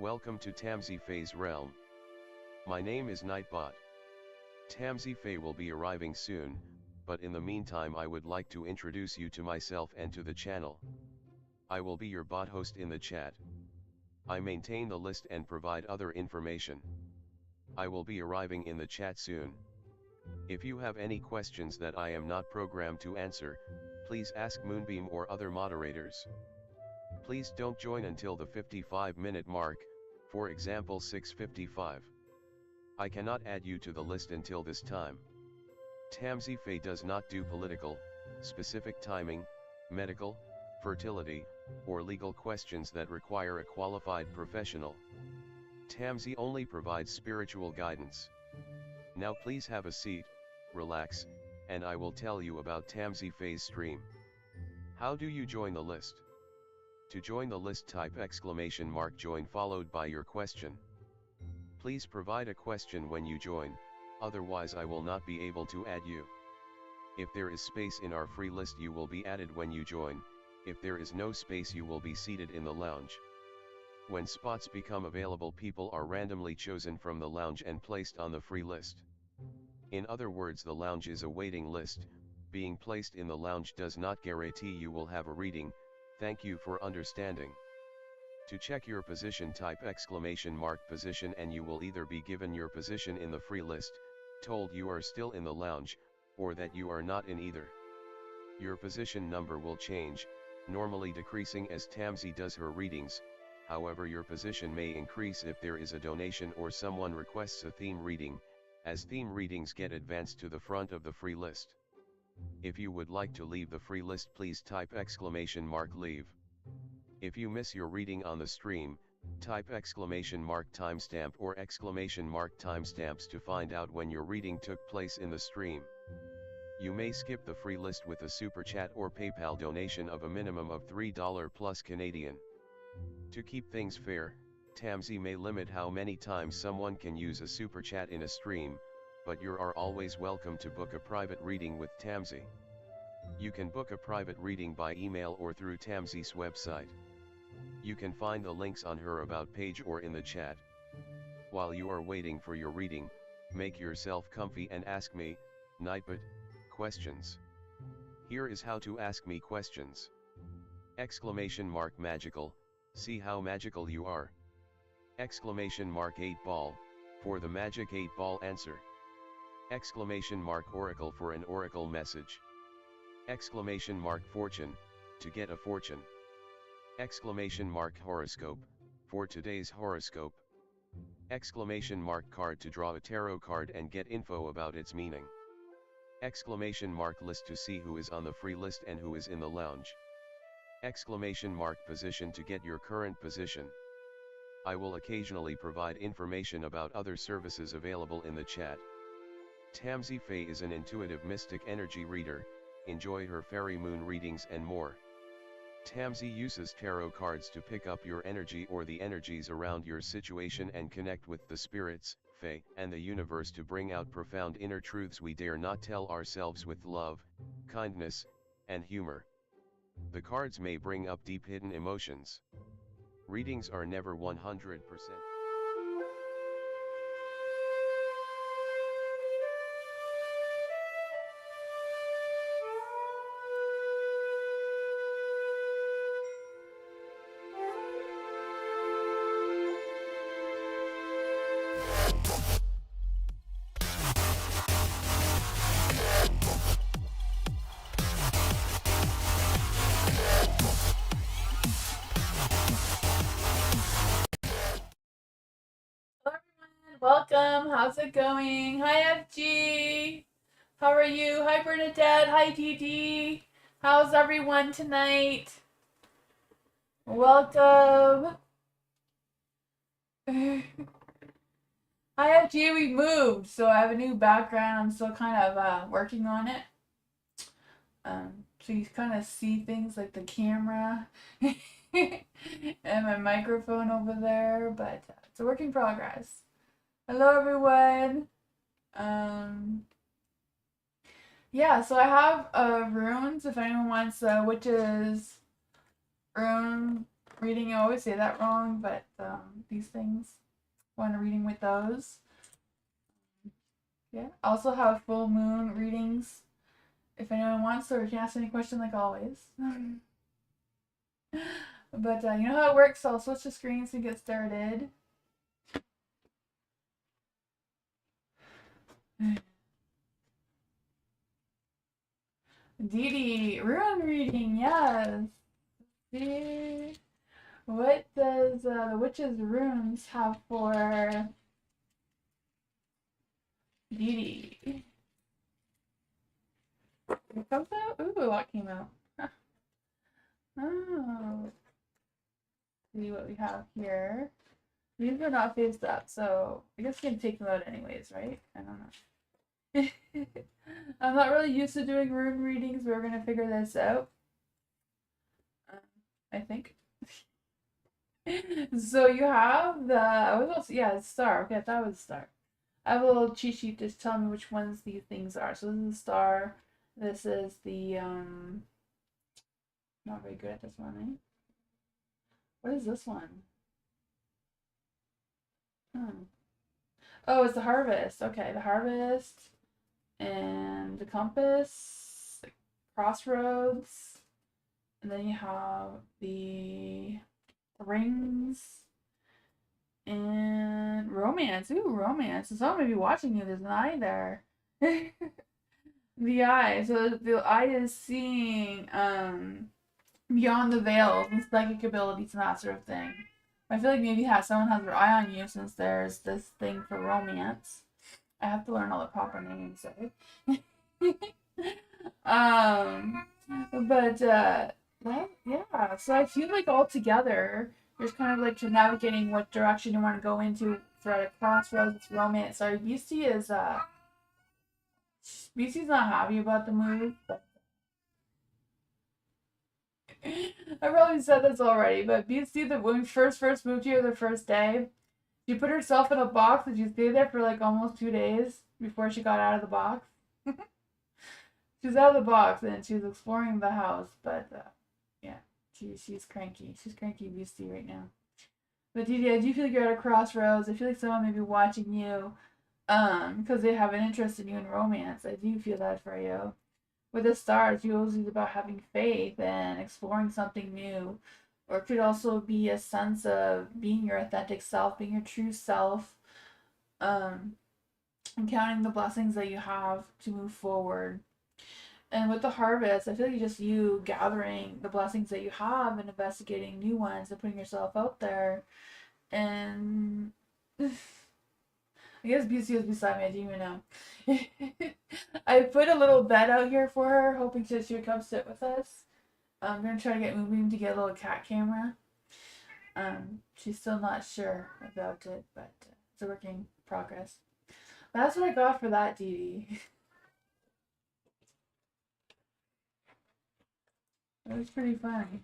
Welcome to Tamsy Fae's realm. My name is Nightbot. Tamsy Fae will be arriving soon, but in the meantime I would like to introduce you to myself and to the channel. I will be your bot host in the chat. I maintain the list and provide other information. I will be arriving in the chat soon. If you have any questions that I am not programmed to answer, please ask Moonbeam or other moderators. Please don't join until the 55-minute mark, for example 6:55. I cannot add you to the list until this time. Tamsy Fae does not do political, specific timing, medical, fertility, or legal questions that require a qualified professional. Tamsy only provides spiritual guidance. Now please have a seat, relax, and I will tell you about Tamsy Fae's stream. How do you join the list? To join the list, type !join followed by your question. Please provide a question when you join, otherwise I will not be able to add you. If there is space in our free list you will be added when you join, if there is no space you will be seated in the lounge. When spots become available, people are randomly chosen from the lounge and placed on the free list. In other words, the lounge is a waiting list. Being placed in the lounge does not guarantee you will have a reading. Thank you for understanding. To check your position, type !position and you will either be given your position in the free list, told you are still in the lounge, or that you are not in either. Your position number will change, normally decreasing as Tamsy does her readings. However, your position may increase if there is a donation or someone requests a theme reading, as theme readings get advanced to the front of the free list. If you would like to leave the free list, please type !leave. If you miss your reading on the stream, type !timestamp or !timestamps to find out when your reading took place in the stream. You may skip the free list with a super chat or PayPal donation of a minimum of $3 plus Canadian. To keep things fair, Tamsy may limit how many times someone can use a super chat in a stream, but you are always welcome to book a private reading with Tamsy. You can book a private reading by email or through Tamsy's website. You can find the links on her about page or in the chat. While you are waiting for your reading, make yourself comfy and ask me, Nightbot, questions. Here is how to ask me questions. !magical, see how magical you are. !8 ball, for the magic 8 ball answer. !oracle for an oracle message. !fortune, to get a fortune. !horoscope, for today's horoscope. !card to draw a tarot card and get info about its meaning. !list to see who is on the free list and who is in the lounge. !position to get your current position. I will occasionally provide information about other services available in the chat. Tamsy Fae is an intuitive mystic energy reader. Enjoy her fairy moon readings and more. Tamsy uses tarot cards to pick up your energy or the energies around your situation and connect with the spirits, Fae, and the universe to bring out profound inner truths we dare not tell ourselves with love, kindness, and humor. The cards may bring up deep hidden emotions. Readings are never 100%. Welcome, how's it going? Hi FG, how are you? Hi Bernadette, hi DD, how's everyone tonight? Welcome. Hi FG, we moved, so I have a new background. I'm still kind of working on it. So you kind of see things like the camera and my microphone over there, but it's a work in progress. Hello everyone. Yeah, so I have runes if anyone wants witches rune reading. I always say that wrong, but these things, want a reading with those. Yeah. Also have full moon readings if anyone wants, or you can ask any question like always. But you know how it works, so I'll switch the screens to get started. Dee rune reading, yes. See, what does the witch's runes have for Dee? What comes out? Ooh, what came out? Oh, see what we have here. These are not faced up, so I guess you can take them out anyways, right? I don't know. I'm not really used to doing rune readings. We're gonna figure this out. I think. So you have the yeah, star. Okay, I thought it was star. I have a little cheat sheet just telling me which ones these things are. So this is the star. This is the not very good at this one, eh? What is this one? Oh, it's the harvest. Okay, the harvest and the compass, the crossroads, and then you have the rings and romance. Ooh, romance. So someone may be watching you. There's an eye there. The eye. So the eye is seeing beyond the veil and psychic abilities and that sort of thing. I feel like maybe someone has their eye on you since there's this thing for romance. I have to learn all the proper names, right? But yeah. So I feel like all together, there's kind of like to navigating what direction you want to go into for a crossroads. It's romance. Sorry, BC's not happy about the move. But I probably said this already, but BC, when we first moved here the first day, she put herself in a box and she stayed there for like almost 2 days before she got out of the box. She was out of the box and she was exploring the house, but yeah, she's cranky. She's cranky BC right now. But Didi, I do feel like you're at a crossroads. I feel like someone may be watching you, because they have an interest in you in romance. I do feel that for you. With the stars, you always about having faith and exploring something new. Or it could also be a sense of being your authentic self, being your true self, and counting the blessings that you have to move forward. And with the harvest, I feel like just you gathering the blessings that you have and investigating new ones and putting yourself out there. And I guess BC is beside me. I didn't even know. I put a little bed out here for her, hoping she would come sit with us. I'm gonna try to get moving to get a little cat camera. She's still not sure about it, but it's a working progress. That's what I got for that, Dee Dee. It was pretty funny.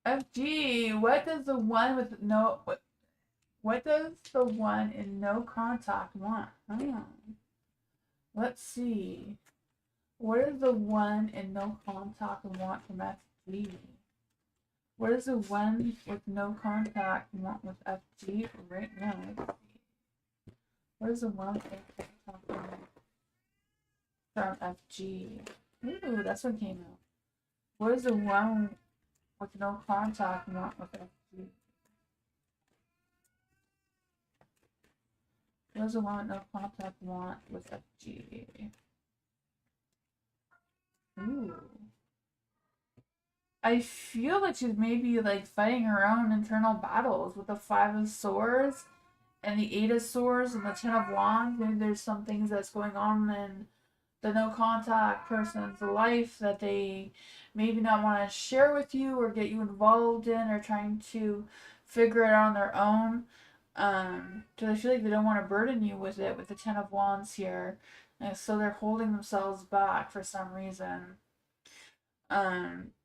FG, what does the one with no what does the one in no contact want? Oh. Let's see. What does the one in no contact want from FG? What does the one with no contact want with FG right now? Let's see. What does the one with no contact want from FG? Ooh, that's what came out. What does the one with no contact want with FG? What does the one with no contact want with FG? Ooh. I feel that she's maybe like fighting her own internal battles with the Five of Swords and the Eight of Swords and the Ten of Wands. Maybe there's some things that's going on in the no contact person's life that they maybe not want to share with you or get you involved in, or trying to figure it out on their own. So I feel like they don't want to burden you with it with the Ten of Wands here. And so they're holding themselves back for some reason.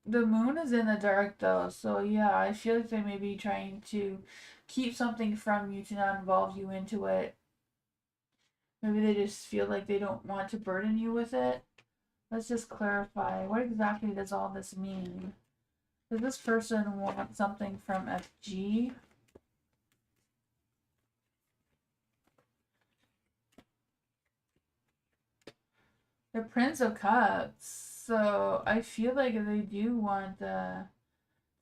The moon is in the dark though, so yeah, I feel like they may be trying to keep something from you to not involve you into it. Maybe they just feel like they don't want to burden you with it. Let's just clarify. What exactly does all this mean? Does this person want something from FG? The Prince of Cups. So I feel like they do want to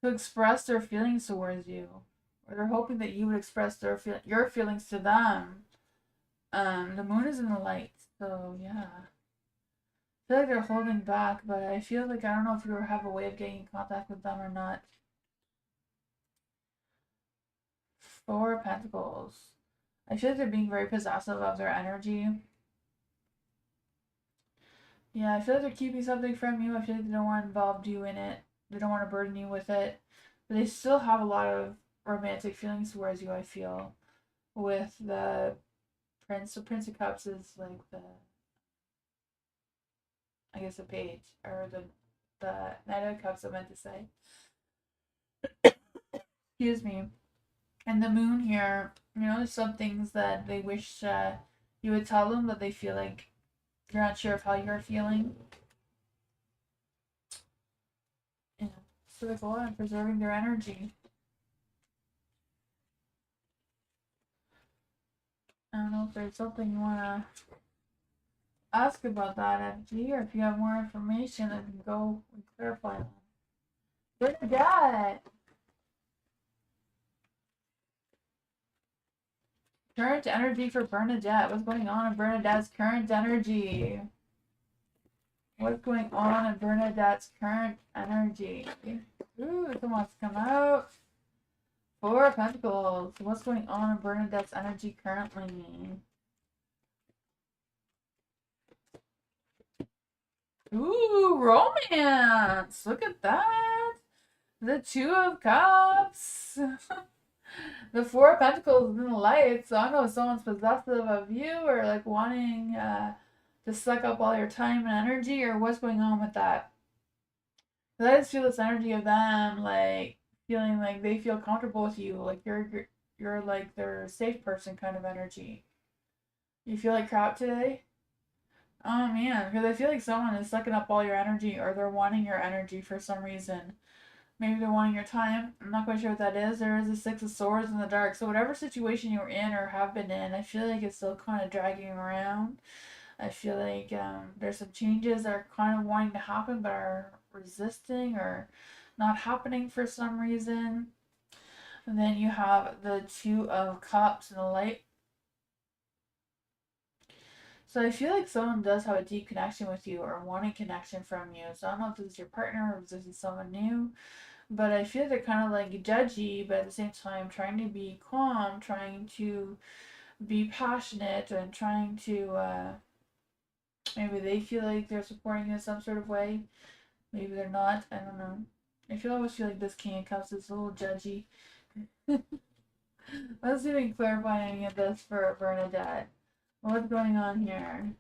express their feelings towards you, or they're hoping that you would express your feelings to them. The moon is in the light, so yeah. I feel like they're holding back, but I feel like I don't know if you have a way of getting in contact with them or not. Four of Pentacles. I feel like they're being very possessive of their energy. Yeah, I feel like they're keeping something from you. I feel like they don't want to involve you in it. They don't want to burden you with it. But they still have a lot of romantic feelings towards you, I feel. With the Prince. So Prince of Cups is like I guess the page. Or the Knight of Cups, I meant to say. Excuse me. And the moon here, you know, there's some things that they wish you would tell them, that they feel like you're not sure of how you're feeling. Yeah. So they go on preserving their energy. I don't know if there's something you want to ask about that, FG, or if you have more information, I can go and clarify that. Bernadette! Current energy for Bernadette. What's going on in Bernadette's current energy? What's going on in Bernadette's current energy? Ooh, someone wants to come out. Four of Pentacles. What's going on in Bernadette's energy currently? Ooh, romance! Look at that! The Two of Cups! The Four of Pentacles in the light. So I don't know if someone's possessive of you, or like wanting to suck up all your time and energy, or what's going on with that. Because I just feel this energy of them, like, feeling like they feel comfortable with you. Like you're like their safe person kind of energy. You feel like crap today? Oh man, because I feel like someone is sucking up all your energy, or they're wanting your energy for some reason. Maybe they're wanting your time. I'm not quite sure what that is. There is a Six of Swords in the dark. So whatever situation you're in or have been in, I feel like it's still kind of dragging around. I feel like there's some changes that are kind of wanting to happen but are resisting or not happening for some reason. And then you have the Two of Cups in the light. So I feel like someone does have a deep connection with you, or wanting connection from you. So I don't know if this is your partner or if this is someone new. But I feel they're kind of like judgy, but at the same time trying to be calm, trying to be passionate, and trying to, maybe they feel like they're supporting you in some sort of way. Maybe they're not. I don't know. I always feel like this King of Cups is a little judgy. Let's see if we can clarify any of this for Bernadette. What's going on here?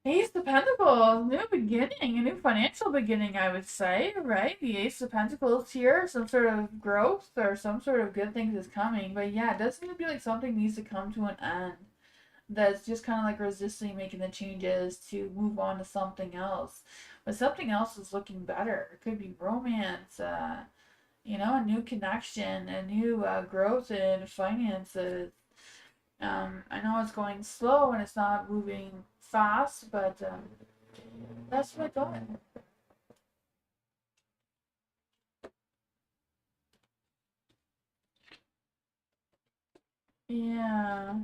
Ace of Pentacles, new beginning, a new financial beginning, I would say, right? The Ace of Pentacles here, some sort of growth or some sort of good things is coming. But yeah, it does seem to be like something needs to come to an end. That's just kind of like resisting making the changes to move on to something else. But something else is looking better. It could be romance, you know, a new connection, a new growth in finances. I know it's going slow and it's not moving fast, but that's what I got. Yeah.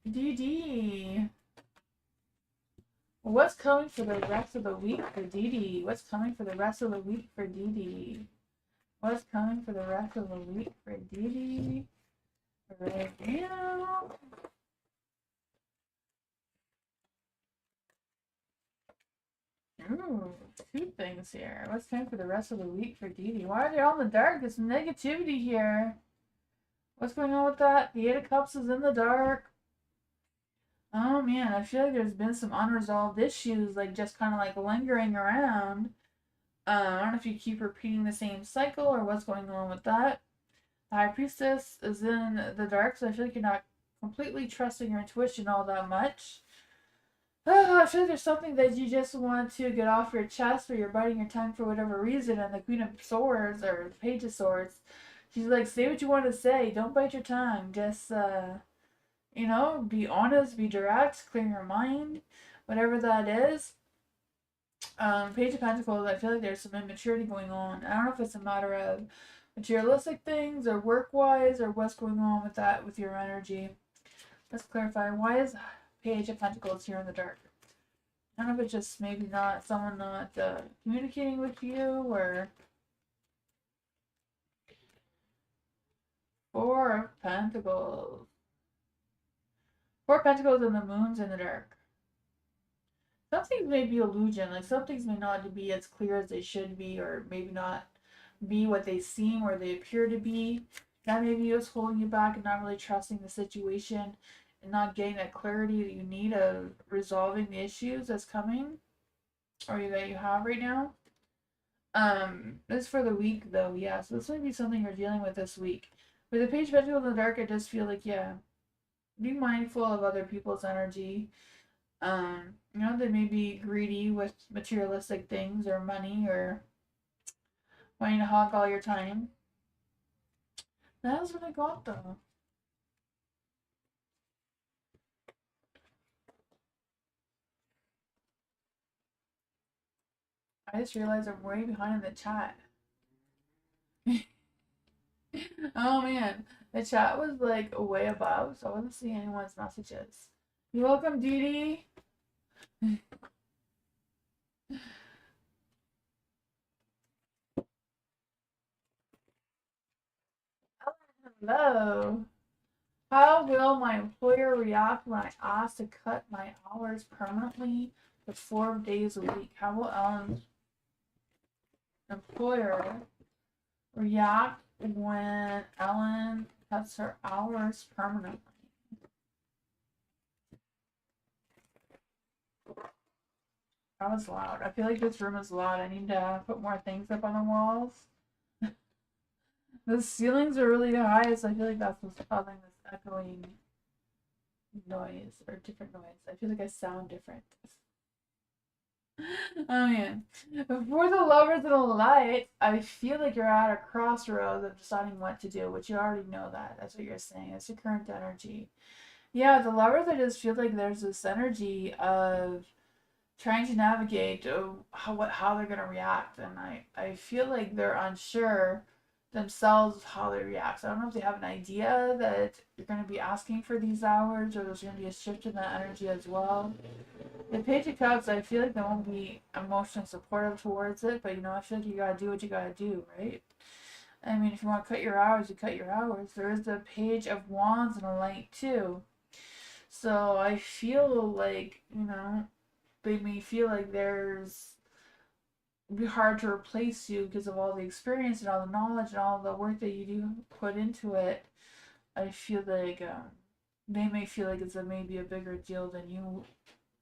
DD. What's coming for the rest of the week for DD? What's coming for the rest of the week for DD? What's coming for the rest of the week for DD? Right now. Ooh, two things here. What's coming for the rest of the week for DD? Why are they all in the dark? There's some negativity here. What's going on with that? The Eight of Cups is in the dark. Oh man, I feel like there's been some unresolved issues, like just kind of like lingering around. I don't know if you keep repeating the same cycle or what's going on with that. The High Priestess is in the dark, so I feel like you're not completely trusting your intuition all that much. I feel like there's something that you just want to get off your chest, or you're biting your tongue for whatever reason. And the Queen of Swords or the Page of Swords, she's like, say what you want to say. Don't bite your tongue. Just be honest, be direct, clear your mind, whatever that is. Page of Pentacles, I feel like there's some immaturity going on. I don't know if it's a matter of materialistic things or work-wise or what's going on with that with your energy. Let's clarify. Why is Page of Pentacles here in the dark? I don't know if it's just maybe not someone not communicating with you, or Four of Pentacles. Four of Pentacles and the moon's in the dark. Some things may be illusion, like some things may not be as clear as they should be, or maybe not be what they seem or they appear to be. That maybe is holding you back and not really trusting the situation and not getting that clarity that you need of resolving the issues that's coming or that you have right now. This is for the week though, yeah. So this might be something you're dealing with this week. With the Page of Pentacles in the dark, I just feel like, yeah, be mindful of other people's energy. They may be greedy with materialistic things or money or wanting to hog all your time. That's what I got though. I just realized I'm way behind in the chat. Oh man, the chat was like way above, so I wasn't seeing anyone's messages. You're welcome, Dee Dee. Hello. How will my employer react when I ask to cut my hours permanently to 4 days a week? How will Ellen's employer react when Ellen cuts her hours permanently? That was loud. I feel like this room is loud. I need to put more things up on the walls. The ceilings are really high, so I feel like that's what's causing this echoing noise or different noise. I feel like I sound different. Oh man. For the lovers of the light, I feel like you're at a crossroads of deciding what to do, which you already know that. That's what you're saying. It's your current energy. Yeah, the lovers, I just feel like there's this energy of trying to navigate how they're gonna react, and I feel like they're unsure themselves how they react. So I don't know if they have an idea that you're gonna be asking for these hours, or there's gonna be a shift in that energy as well. The Page of Cups, I feel like they won't be emotionally supportive towards it, but I feel like you gotta do what you gotta do, right? I mean, if you want to cut your hours, you cut your hours. There is the Page of Wands and a Light too. So I feel like, they may feel like it'd be hard to replace you because of all the experience and all the knowledge and all the work that you do put into it. I feel like they may feel like it's maybe a bigger deal than you.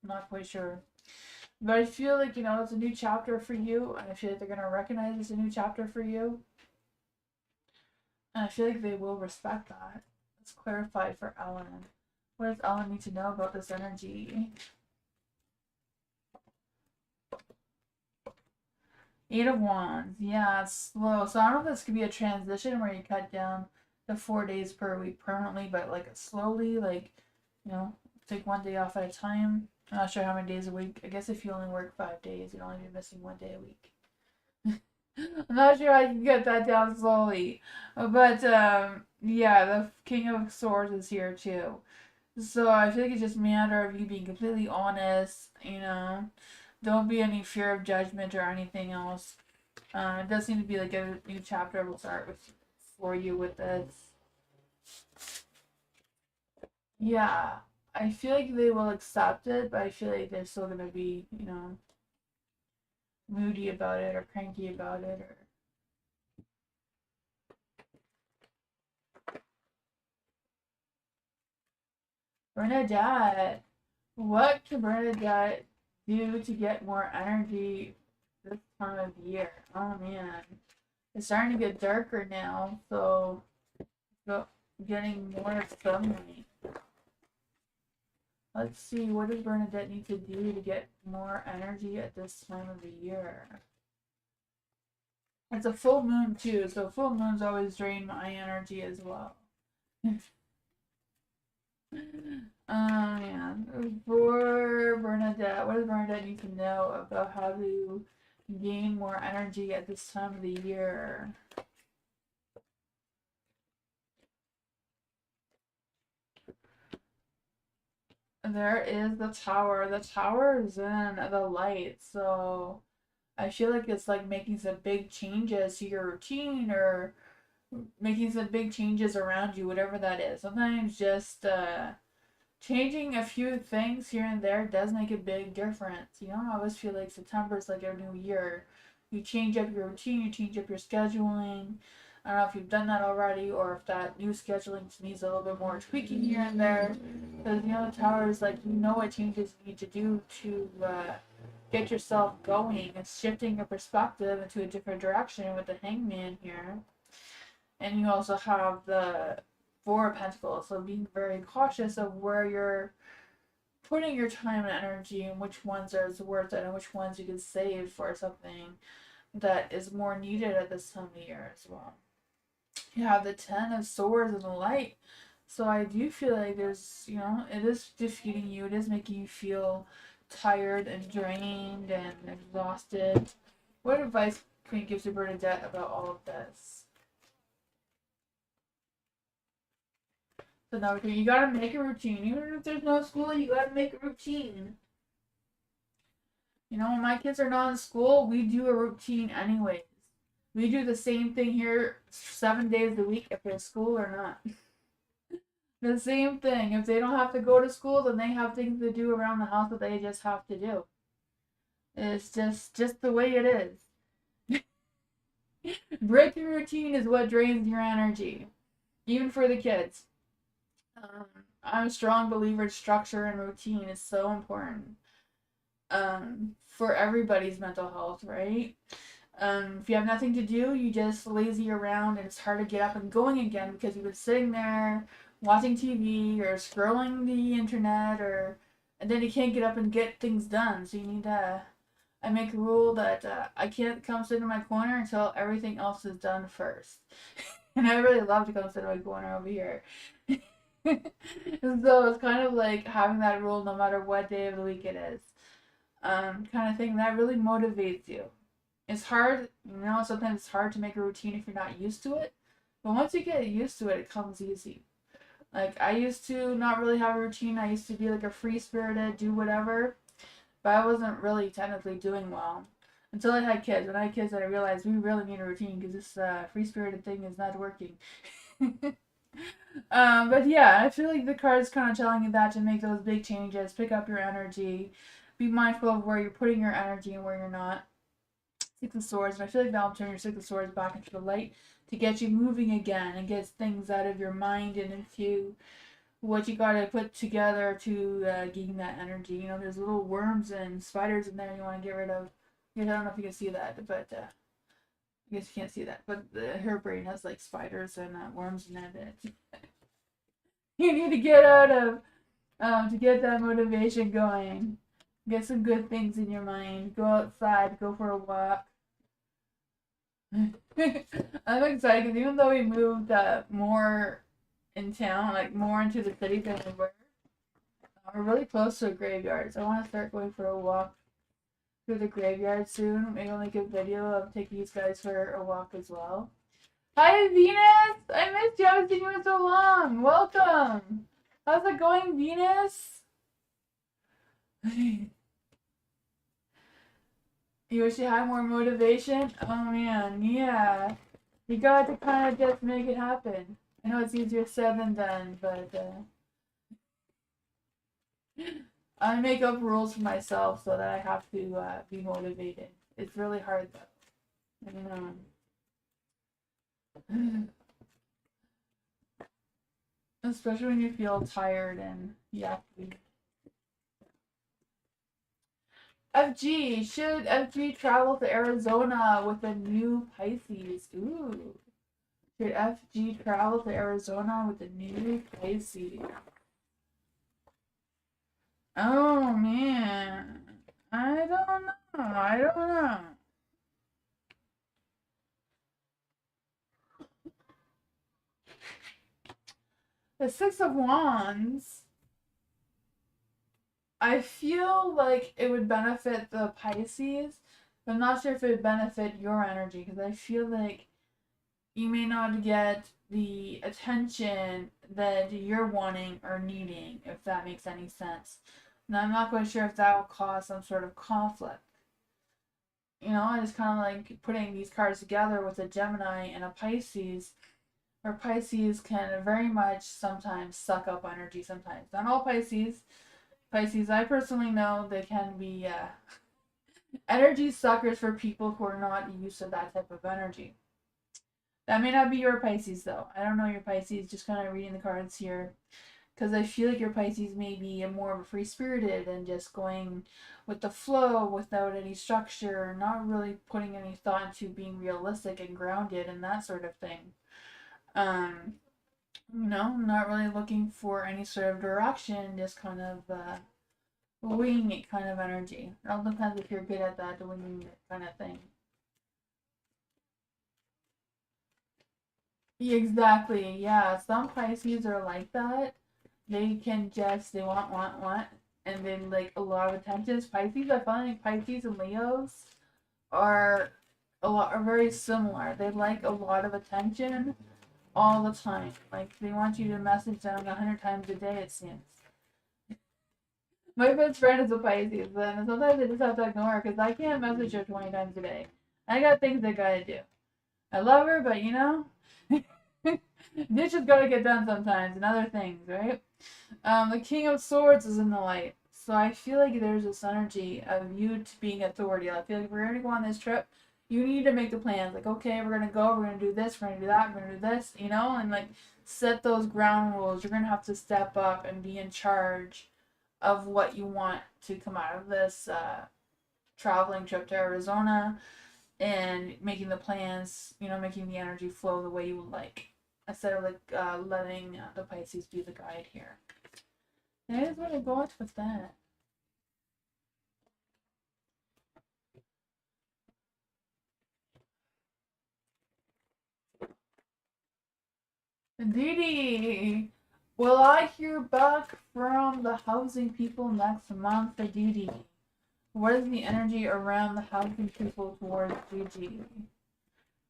I'm not quite sure. But I feel like, it's a new chapter for you, and I feel like they're going to recognize it's a new chapter for you. And I feel like they will respect that. Let's clarify for Ellen. What does Ellen need to know about this energy? Eight of Wands. Yeah, it's slow. So I don't know if this could be a transition where you cut down the 4 days per week permanently, but like slowly, take 1 day off at a time. I'm not sure how many days a week. I guess if you only work 5 days, you'd only be missing 1 day a week. I'm not sure I can get that down slowly. But yeah, the King of Swords is here too. So I feel like it's just a matter of you being completely honest, Don't be any fear of judgment or anything else. It does seem to be like a new chapter will start for you with this. Yeah, I feel like they will accept it, but I feel like they're still gonna be, moody about it or cranky about it or. Bernadette, what can Bernadette do to get more energy this time of year. Oh man. It's starting to get darker now, so getting more sunlight. Let's see, what does Bernadette need to do to get more energy at this time of the year? It's a full moon too, so full moons always drain my energy as well. Yeah. For Bernadette, what does Bernadette need to know about how to gain more energy at this time of the year? There is the tower. The tower is in the light, so I feel like it's like making some big changes to your routine or making some big changes around you, whatever that is. Sometimes just changing a few things here and there does make a big difference. You know, I always feel like September is like a new year. You change up your routine, you change up your scheduling. I don't know if you've done that already or if that new scheduling needs a little bit more tweaking here and there. Because, you know, the tower is like, you know what changes you need to do to get yourself going. It's shifting your perspective into a different direction with the hangman here. And you also have the Four of Pentacles, so being very cautious of where you're putting your time and energy and which ones are worth it and which ones you can save for something that is more needed at this time of year as well. You have the Ten of Swords and the Light, so I do feel like there's, you know, it is defeating you, it is making you feel tired and drained and exhausted. What advice Queen gives to Bernadette about all of this? So now you gotta make a routine. Even if there's no school, you gotta make a routine. You know, when my kids are not in school, we do a routine anyways. We do the same thing here 7 days a week if there's school or not. The same thing. If they don't have to go to school, then they have things to do around the house that they just have to do. It's just the way it is. Breaking routine is what drains your energy, even for the kids. I'm a strong believer in structure and routine is so important for everybody's mental health, right? If you have nothing to do, you just lazy around and it's hard to get up and going again because you've been sitting there watching TV or scrolling the internet and then you can't get up and get things done. So you need to, I make a rule that I can't come sit in my corner until everything else is done first. And I really love to come sit in my corner over here. So it's kind of like having that rule no matter what day of the week it is. Kind of thing that really motivates you. It's hard, you know, sometimes it's hard to make a routine if you're not used to it. But once you get used to it, it comes easy. Like, I used to not really have a routine. I used to be like a free-spirited, do whatever. But I wasn't really technically doing well. Until I had kids. When I had kids, I realized we really need a routine because this free-spirited thing is not working. But yeah, I feel like the card's kind of telling you that to make those big changes, pick up your energy, be mindful of where you're putting your energy and where you're not. Six of Swords, and I feel like that'll turn your Six of Swords back into the light to get you moving again and get things out of your mind and into what you gotta put together to gain that energy. You know, there's little worms and spiders in there you want to get rid of. I don't know if you can see that, but I guess you can't see that. But her brain has like spiders and worms in it that you need to get out of to get that motivation going. Get some good things in your mind. Go outside, go for a walk. I'm excited because even though we moved more in town, like more into the city than we were, we're really close to a graveyard. So I want to start going for a walk through the graveyard soon. Maybe I'll make a video of taking these guys for a walk as well. Hi, Venus! I missed you. I haven't seen you in so long. Welcome. How's it going, Venus? You wish you had more motivation? Oh man, yeah. You got to kind of just make it happen. I know it's easier said than done, but I make up rules for myself so that I have to be motivated. It's really hard though. I don't know. Especially when you feel tired and you have to be. FG, should FG travel to Arizona with a new Pisces? Ooh. Should FG travel to Arizona with a new Pisces? Oh man. I don't know. I don't know. The Six of Wands. I feel like it would benefit the Pisces, but I'm not sure if it would benefit your energy because I feel like you may not get the attention that you're wanting or needing, if that makes any sense. Now, I'm not quite sure if that will cause some sort of conflict. You know, I just kind of like putting these cards together with a Gemini and a Pisces, where Pisces can very much sometimes suck up energy sometimes. Not all Pisces. Pisces, I personally know they can be energy suckers for people who are not used to that type of energy. That may not be your Pisces though. I don't know your Pisces, just kind of reading the cards here. Because I feel like your Pisces may be more of a free spirited and just going with the flow without any structure, not really putting any thought into being realistic and grounded and that sort of thing. Um, not really looking for any sort of direction, just kind of winging it kind of energy. It all depends if you're good at that winging it kind of thing. Exactly, yeah. Some Pisces are like that. They can just, they want, and then like a lot of attention. Pisces, I find like Pisces and Leos are very similar. They like a lot of attention all the time. Like they want you to message them 100 times a day, it seems. My best friend is a Pisces, and sometimes I just have to ignore her because I can't message her 20 times a day. I got things I gotta do. I love her, but dishes gotta get done sometimes and other things, right? The King of Swords is in the light. So I feel like there's this energy of you to being authority. I feel like we're gonna go on this trip. You need to make the plans. Like, okay, we're gonna go, we're gonna do this, we're gonna do that, we're gonna do this, and like set those ground rules. You're gonna have to step up and be in charge of what you want to come out of this traveling trip to Arizona and making the plans, making the energy flow the way you would like. Instead of like letting the Pisces be the guide here. That is what I got with that. Didi! Will I hear back from the housing people next month, Didi? What is the energy around the housing people towards Gigi?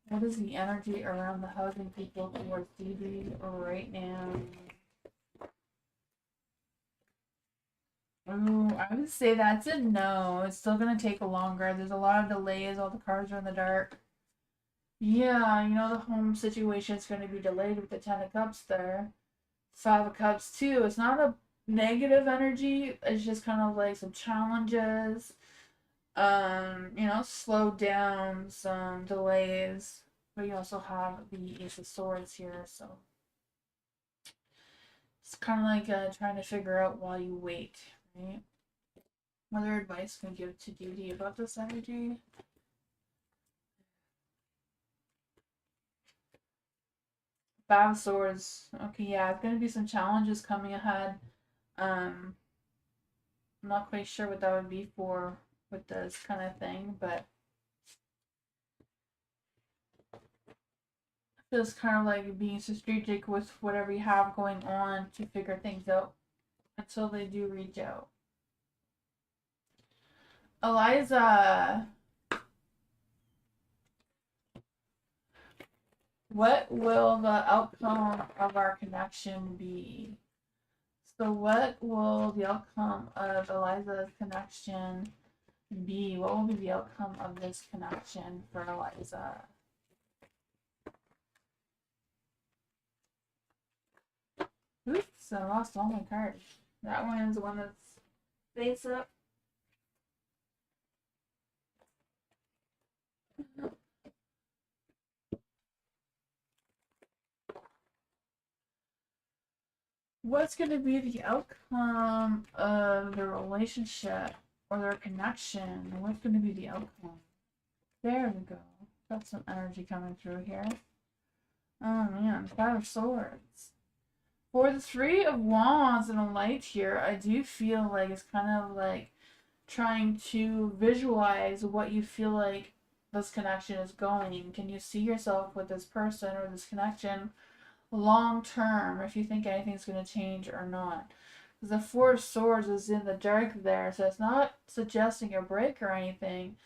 What is the energy around the housing people towards Gigi right now? Ooh, I would say that's a no. It's still gonna take longer. There's a lot of delays. All the cars are in the dark. Yeah, the home situation is going to be delayed with the Ten of Cups there. Five of Cups too. It's not a negative energy. It's just kind of like some challenges. Slow down, some delays. But you also have the Ace of Swords here, so it's kind of like trying to figure out while you wait, right? What other advice can you give to Judy about this energy? Five of Swords. Okay, yeah, it's gonna be some challenges coming ahead. Um, I'm not quite sure what that would be for with this kind of thing, but feels kind of like being strategic with whatever you have going on to figure things out until they do reach out. Eliza, what will the outcome of our connection be? So, what will the outcome of Eliza's connection be? What will be the outcome of this connection for Eliza? Oops, I lost all my cards. That one is the one that's face up. What's going to be the outcome of the relationship? or their connection. What's going to be the outcome? There we go. Got some energy coming through here. Oh man, Five of Swords. For the Three of Wands and a Light here, I do feel like it's kind of like trying to visualize what you feel like this connection is going. Can you see yourself with this person or this connection long term, if you think anything's going to change or not? Because the Four of Swords is in the dark there, so it's not suggesting a break or anything,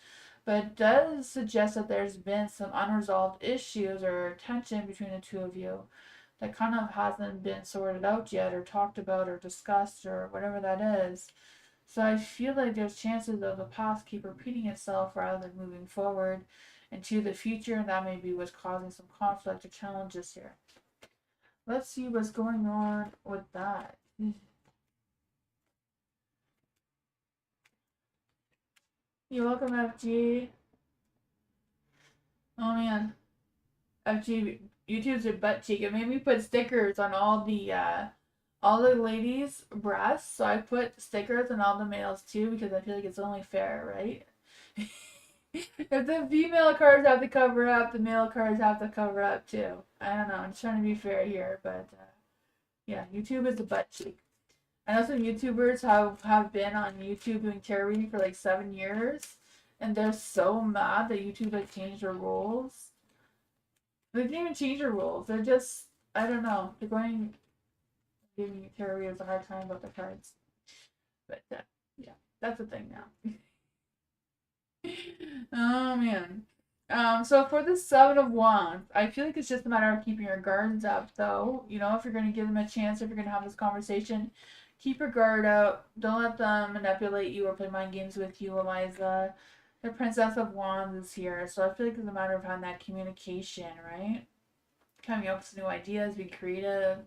but it does suggest that there's been some unresolved issues or tension between the two of you that kind of hasn't been sorted out yet or talked about or discussed or whatever that is. So I feel like there's chances of the past keep repeating itself rather than moving forward into the future, and that may be what's causing some conflict or challenges here. Let's see what's going on with that. You're welcome, FG. Oh man, FG, YouTube's a butt cheek. It made me put stickers on all the ladies' breasts, so I put stickers on all the males too because I feel like it's only fair, right? If the female cards have to cover up, the male cards have to cover up too. I don't know. I'm just trying to be fair here, but yeah, YouTube is a butt cheek. I know some YouTubers have been on YouTube doing tarot reading for like 7 years, and they're so mad that YouTube has changed their rules. They didn't even change their rules. They're just, I don't know. They're giving tarot readers a hard time about the cards. But yeah, that's the thing now. Oh man. So for the Seven of Wands, I feel like it's just a matter of keeping your guards up, though. You know, if you're going to give them a chance, if you're going to have this conversation, keep your guard up. Don't let them manipulate you or play mind games with you, Eliza. The Princess of Wands is here, so I feel like it's a matter of having that communication, right? Coming up with new ideas, be creative.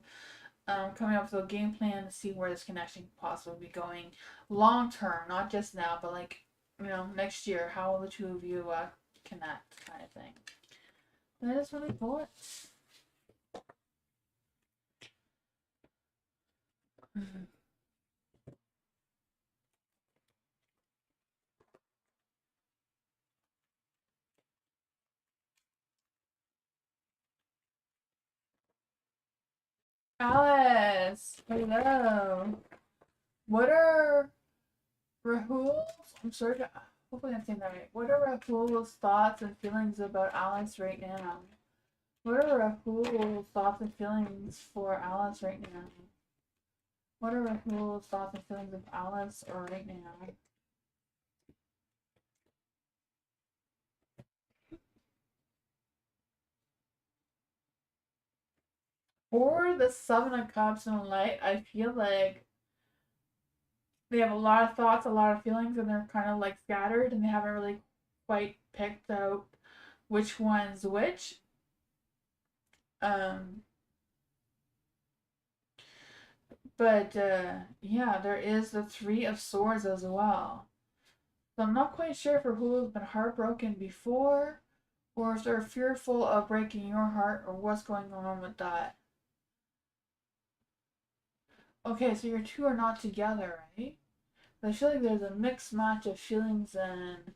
Coming up with a game plan to see where this connection could possibly be going long term, not just now, but like, you know, next year. How will the two of you connect, kind of thing. That is what I thought. Alice, hello. What are Rahul's? I'm sorry to. Hopefully, I'm saying that right. What are Rahul's thoughts and feelings about Alice right now? What are Rahul's thoughts and feelings for Alice right now? What are Rahul's thoughts and feelings of Alice right now? For the Seven of Cups and Light, I feel like they have a lot of thoughts, a lot of feelings, and they're kind of like scattered, and they haven't really quite picked out which one's which. Um, but yeah, there is the Three of Swords as well. So I'm not quite sure for who has been heartbroken before, or if they're fearful of breaking your heart, or what's going on with that. Okay, so your two are not together, right? I feel like there's a mixed match of feelings and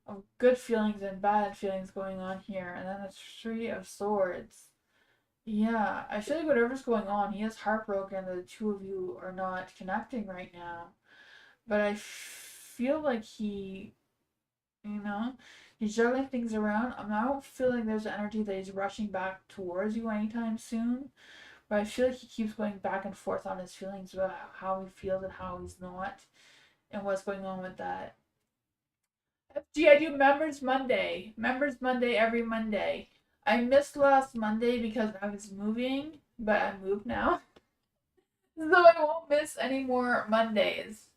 of good feelings and bad feelings going on here, and then the Three of Swords. Yeah, I feel like whatever's going on, he is heartbroken that the two of you are not connecting right now. But I feel like you know, he's juggling things around. I don't feel like there's energy that he's rushing back towards you anytime soon. But I feel like he keeps going back and forth on his feelings about how he feels and how he's not, and what's going on with that. FG, I do Members Monday. Members Monday every Monday. I missed last Monday because I was moving, but I moved now. So I won't miss any more Mondays.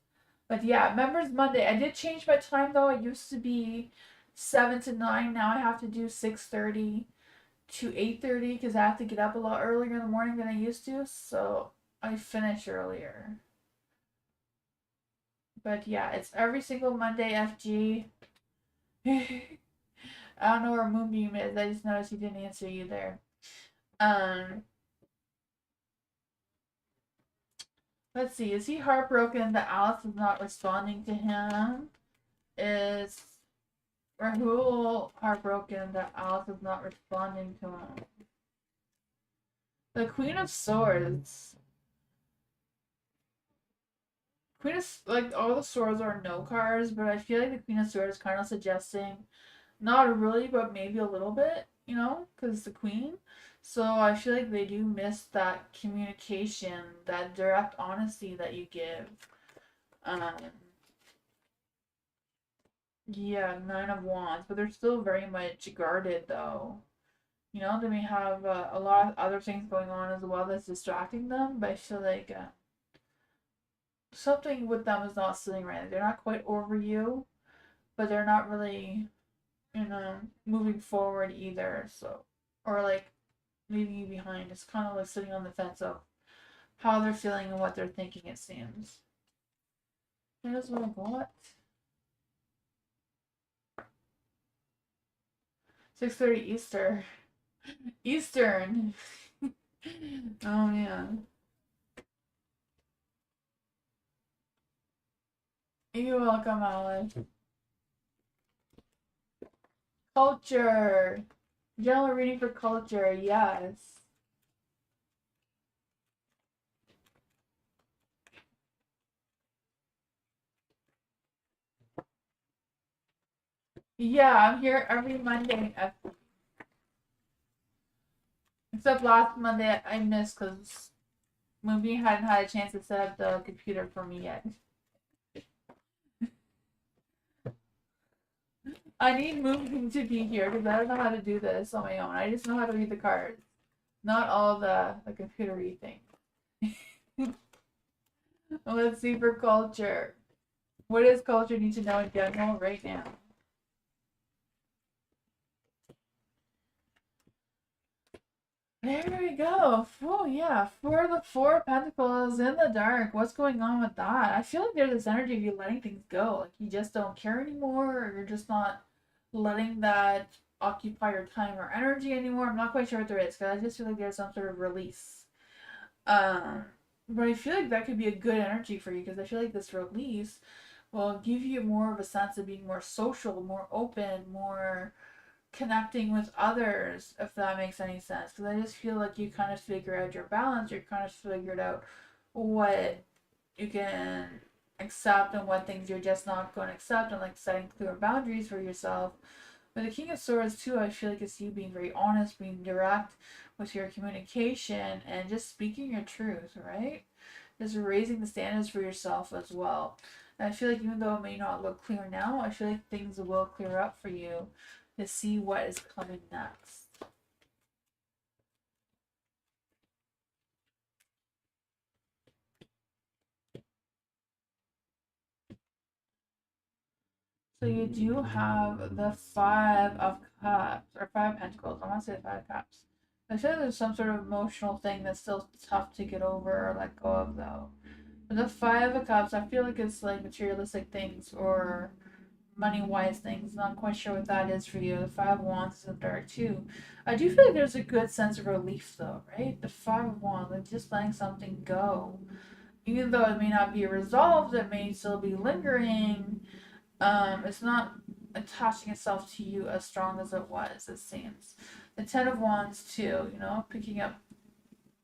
But yeah, Members Monday. I did change my time though. It used to be 7 to 9. Now I have to do 6:30 to 8:30 because I have to get up a lot earlier in the morning than I used to. So I finish earlier. But yeah, it's every single Monday, FG. I don't know where Moonbeam is. I just noticed he didn't answer you there. Um, Let's see. Is he heartbroken that Alice is not responding to him? Is Rahul heartbroken that Alice is not responding to him? The Queen of Swords. Queen of, like, all the swords are no cards, but I feel like the Queen of Swords is kind of suggesting, not really, but maybe a little bit, you know, because it's the Queen. So I feel like they do miss that communication, that direct honesty that you give. Um, yeah, Nine of Wands, but they're still very much guarded, though. You know, they may have a lot of other things going on as well that's distracting them, but I feel like something with them is not sitting right. They're not quite over you, but they're not really, you know, moving forward either. So, or like leaving you behind. It's kind of like sitting on the fence of how they're feeling and what they're thinking, it seems. Here's what I got. 6:30 Eastern. Oh man. You're welcome, Alex. Culture. General reading for culture, yes. Yeah, I'm here every Monday. Except last Monday I missed because Movie hadn't had a chance to set up the computer for me yet. I need Movie to be here because I don't know how to do this on my own. I just know how to read the cards, not all the computery things. Let's see for culture. What does culture need to know in general right now? There we go. Oh yeah, for the Four of Pentacles in the dark. What's going on with that? I feel like there's this energy of you letting things go. Like you just don't care anymore, or you're just not letting that occupy your time or energy anymore. I'm not quite sure what there is, because I just feel like there's some sort of release. Um, but I feel like that could be a good energy for you, because I feel like this release will give you more of a sense of being more social, more open, more connecting with others, if that makes any sense. Because I just feel like you kind of figure out your balance, you kind of figured out what you can accept and what things you're just not going to accept, and like setting clear boundaries for yourself. But the King of Swords too, I feel like it's you being very honest, being direct with your communication, and just speaking your truth, right? Just raising the standards for yourself as well. And I feel like even though it may not look clear now, I feel like things will clear up for you to see what is coming next. So you do have the Five of Cups, or Five of Pentacles. I want to say Five of Cups. I feel like there's some sort of emotional thing that's still tough to get over or let go of, though. But the Five of Cups, I feel like it's like materialistic things or money-wise things. Not quite sure what that is for you. The Five of Wands is in dark, too. I do feel like there's a good sense of relief, though, right? The Five of Wands, like just letting something go. Even though it may not be resolved, it may still be lingering. It's not attaching itself to you as strong as it was, it seems. The Ten of Wands too, you know, picking up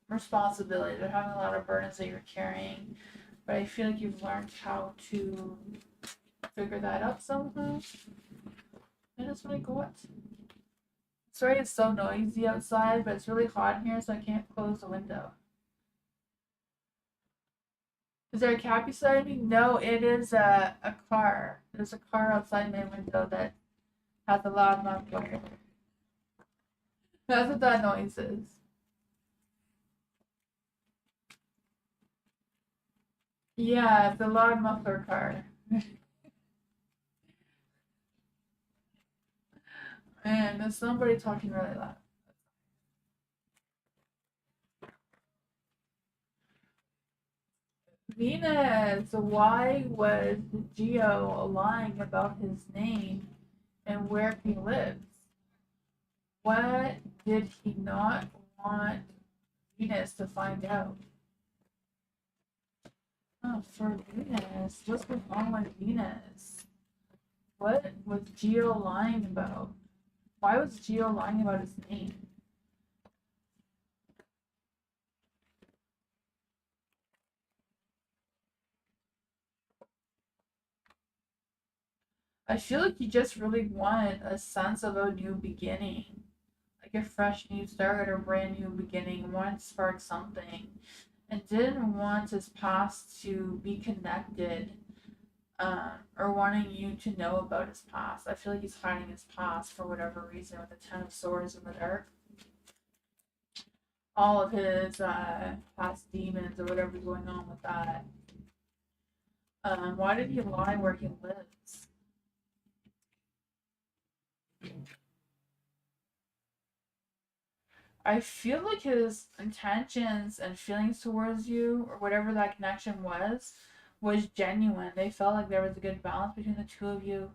responsibility. They're having a lot of burdens that you're carrying, but I feel like you've learned how to figure that out somehow. And that's what I got. Sorry it's so noisy outside, but it's really hot in here, so I can't close the window. Is there a cat beside me? No, it is a car. There's a car outside my window that has a loud muffler. That's what that noise is. Yeah, it's a loud muffler car. And there's somebody talking really loud. Venus, why was Geo lying about his name and where he lives? What did he not want Venus to find out? Oh, for Venus. What's going on with Venus? What was Geo lying about? Why was Geo lying about his name? I feel like you just really wanted a sense of a new beginning. Like a fresh new start or a brand new beginning. Wanted to spark something. And didn't want his past to be connected. Or wanting you to know about his past. I feel like he's hiding his past for whatever reason with the Ten of Swords in the dark. All of his past demons or whatever's going on with that. Why did he lie where he lives? I feel like his intentions and feelings towards you, or whatever that connection was genuine. They felt like there was a good balance between the two of you.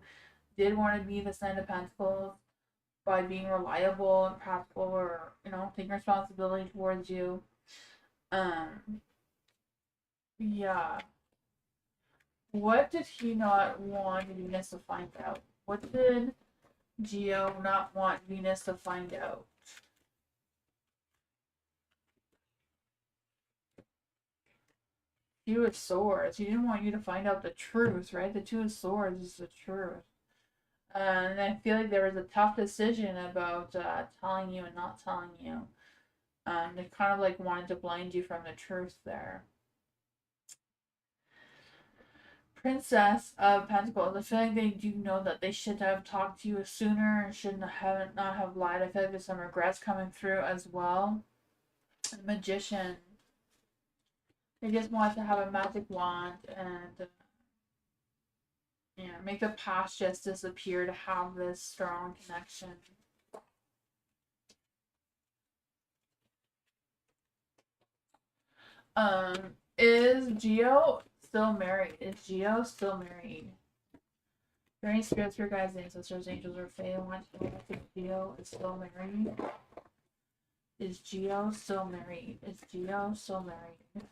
Did want to be the Knight of Pentacles by being reliable and practical, or taking responsibility towards you. Yeah. What did he not want Venus to find out? What did Geo not want Venus to find out? Two of Swords. He didn't want you to find out the truth, right? The Two of Swords is the truth. And I feel like there was a tough decision about telling you and not telling you. They kind of like wanted to blind you from the truth there. Princess of Pentacles. I feel like they do know that they should have talked to you sooner and shouldn't have not have lied. I feel like there's some regrets coming through as well. The Magician. They just want to have a magic wand and make the past just disappear to have this strong connection. Is Geo still married? Is Geo still married? Are there any spirits, your guys, ancestors, angels, or fae want to know if Geo is still married? Is Geo still married? Is Geo still married?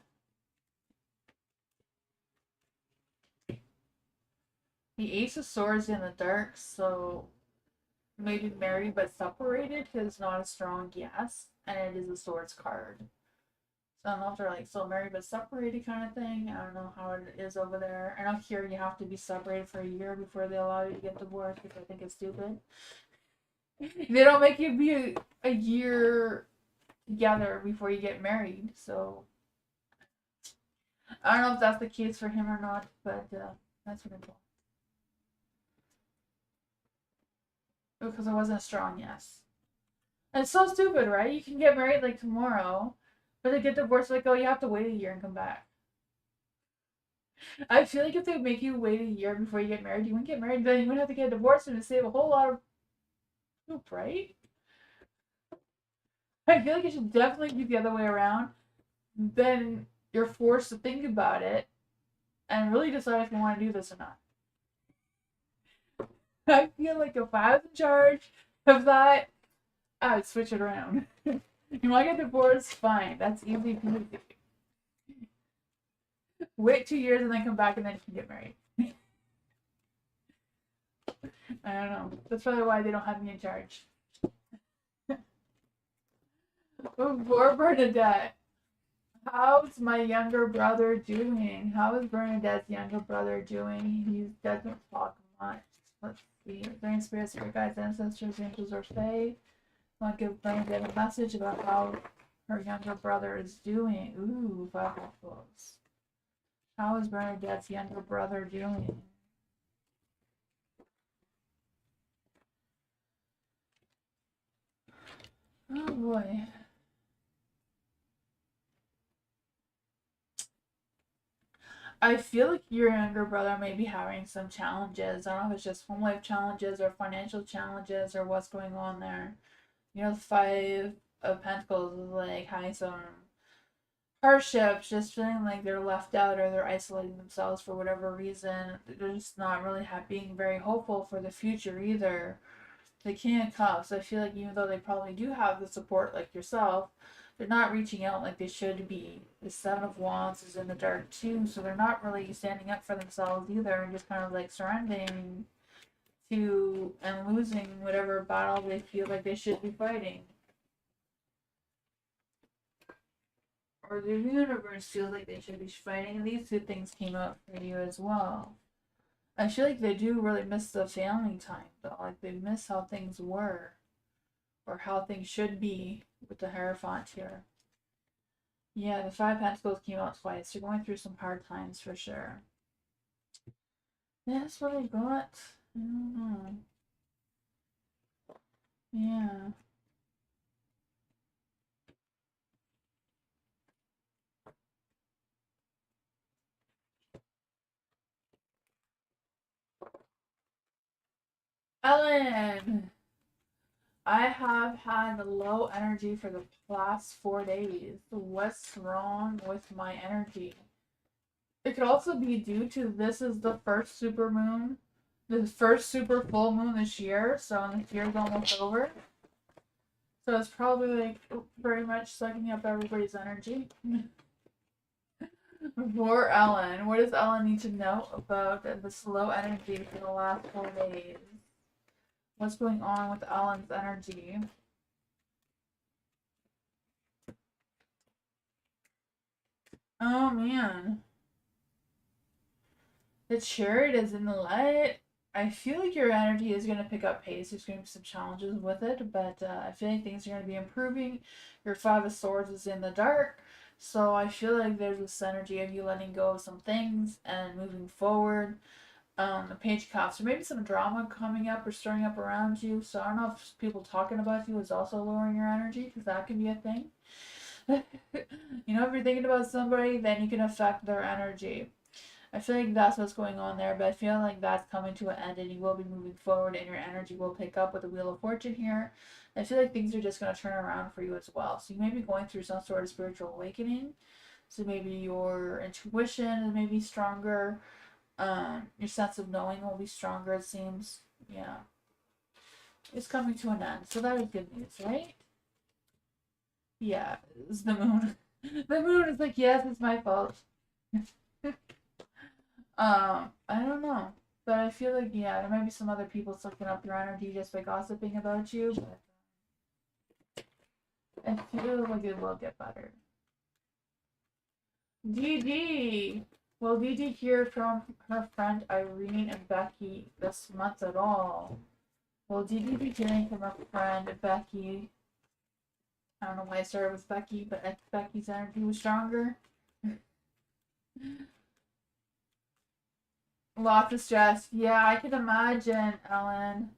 The Ace of Swords in the dark, so maybe married but separated is not a strong yes, and it is a Swords card. So I don't know if they're like still married but separated kind of thing. I don't know how it is over there. I know here you have to be separated for a year before they allow you to get divorced, which I think is stupid. They don't make you be a year together before you get married, so I don't know if that's the case for him or not, but that's what I'm told. Because it wasn't a strong yes. And it's so stupid, right? You can get married like tomorrow, but they get divorced like, oh, you have to wait a year and come back. I feel like if they make you wait a year before you get married, you wouldn't get married, then you wouldn't have to get divorced and save a whole lot of poop, right? I feel like it should definitely be the other way around. Then you're forced to think about it and really decide if you want to do this or not. I feel like if I was in charge of that, I would switch it around. You want to get divorced? Fine. That's easy peasy. Wait 2 years and then come back and then you can get married. I don't know. That's probably why they don't have me in charge. Poor Bernadette. How's my younger brother doing? How is Bernadette's younger brother doing? He doesn't talk much. Let's see. Brain spirits, your guides, ancestors, angels, or fae. I want to give Bernadette a message about how her younger brother is doing. Ooh, 5 of Pentacles. How is Bernadette's younger brother doing? Oh boy. I feel like your younger brother may be having some challenges. I don't know if it's just home life challenges or financial challenges or what's going on there. The 5 of Pentacles is like having some hardships, just feeling like they're left out or they're isolating themselves for whatever reason. They're just not really being very hopeful for the future either. The King of Cups, I feel like even though they probably do have the support like yourself, they're not reaching out like they should be. The Seven of Wands is in the dark too, so they're not really standing up for themselves either, and just kind of like surrendering to and losing whatever battle they feel like they should be fighting. Or the universe feels like they should be fighting, and these two things came up for you as well. I feel like they do really miss the family time, though. Like they miss how things were, or how things should be with the Hierophant here. Yeah, the Five Pentacles came out twice. You're going through some hard times for sure. That's what I got. I don't know. Yeah. Ellen! I have had low energy for the last 4 days. What's wrong with my energy? It could also be due to this is the first super moon, the first super full moon this year, so this year's almost over. So it's probably like very much sucking up everybody's energy. Poor Ellen. What does Ellen need to know about this low energy for the last 4 days? What's going on with Ellen's energy? Oh man. The Chariot is in the light. I feel like your energy is going to pick up pace. There's going to be some challenges with it, but I feel like things are going to be improving. Your Five of Swords is in the dark, so I feel like there's this energy of you letting go of some things and moving forward. The Page of Cups, or maybe some drama coming up or stirring up around you. So I don't know if people talking about you is also lowering your energy, because that could be a thing. You know, if you're thinking about somebody, then you can affect their energy. I feel like that's what's going on there, but I feel like that's coming to an end and you will be moving forward and your energy will pick up with the Wheel of Fortune here. I feel like things are just going to turn around for you as well. So you may be going through some sort of spiritual awakening. So maybe your intuition may be stronger. Your sense of knowing will be stronger, it seems. Yeah. It's coming to an end. So that is good news, right? Yeah, it's the moon. The moon is like, yes, it's my fault. I don't know. But I feel like, yeah, there might be some other people sucking up your energy just by gossiping about you, but I feel like it will get better. DD! Will DD hear from her friend Irene and Becky this month at all? Will DD be hearing from her friend Becky? I don't know why I started with Becky, but Becky's energy was stronger. Lots of stress. Yeah, I can imagine, Ellen.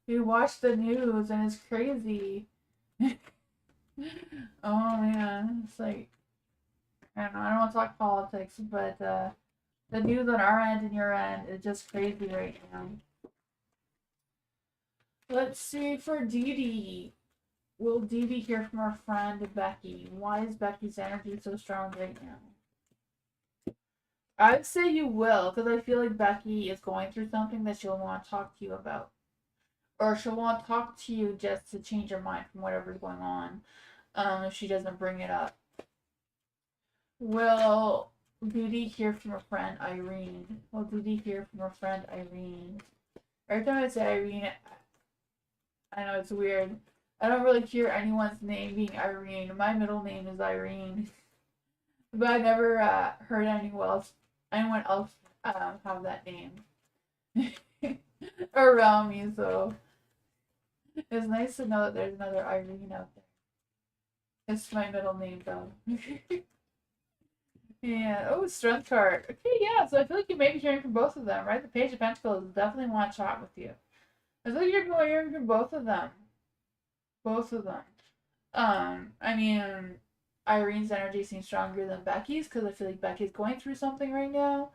You watch the news and it's crazy. Oh man, it's like, I don't know, I don't want to talk politics, but the news on our end and your end is just crazy right now. Let's see for Dee Dee. Will Dee Dee hear from her friend Becky? Why is Becky's energy so strong right now? I'd say you will, because I feel like Becky is going through something that she'll want to talk to you about. Or she'll want to talk to you just to change her mind from whatever's going on, if she doesn't bring it up. Will Dee Dee hear from her friend Irene? Will Dee Dee hear from her friend Irene? Every time I say Irene, I know it's weird. I don't really hear anyone's name being Irene. My middle name is Irene. But I never heard anyone else have that name around me, so it's nice to know that there's another Irene out there. It's my middle name, though. Yeah. Oh, strength card. Okay, yeah. So I feel like you may be hearing from both of them, right? The Page of Pentacles definitely want to chat with you. I feel like you're hearing from both of them. Both of them. I mean, Irene's energy seems stronger than Becky's because I feel like Becky's going through something right now.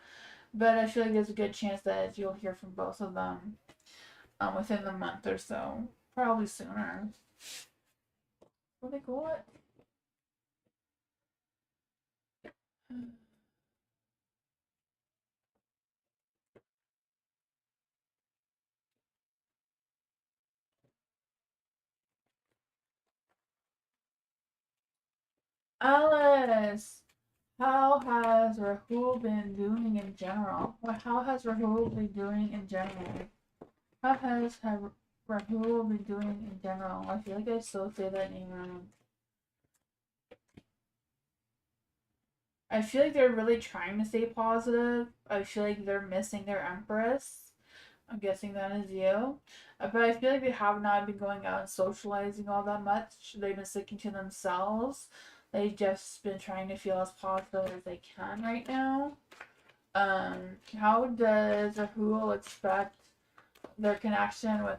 But I feel like there's a good chance that you'll hear from both of them within the month or so. Probably sooner. What they call it? Alice, how has Rahul been doing in general? Or how has Rahul been doing in general? How has Rahul been doing in general? I feel like I still say that name wrong. I feel like they're really trying to stay positive. I feel like they're missing their Empress. I'm guessing that is you. But I feel like they have not been going out and socializing all that much. They've been sticking to themselves. They've just been trying to feel as positive as they can right now. How does Rahul expect their connection with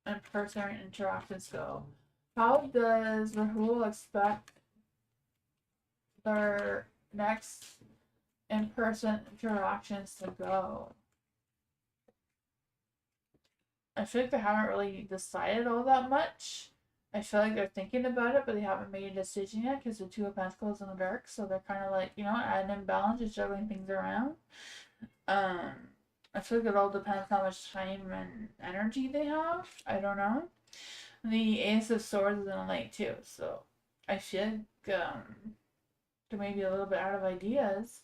in-person interactions go? How does Rahul expect their next in-person interactions to go? I feel like they haven't really decided all that much. I feel like they're thinking about it, but they haven't made a decision yet because the Two of Pentacles in the dark. So they're kind of like, at an imbalance, just juggling things around. I feel like it all depends how much time and energy they have. I don't know. The Ace of Swords is in a light too, so I feel like they may be a little bit out of ideas.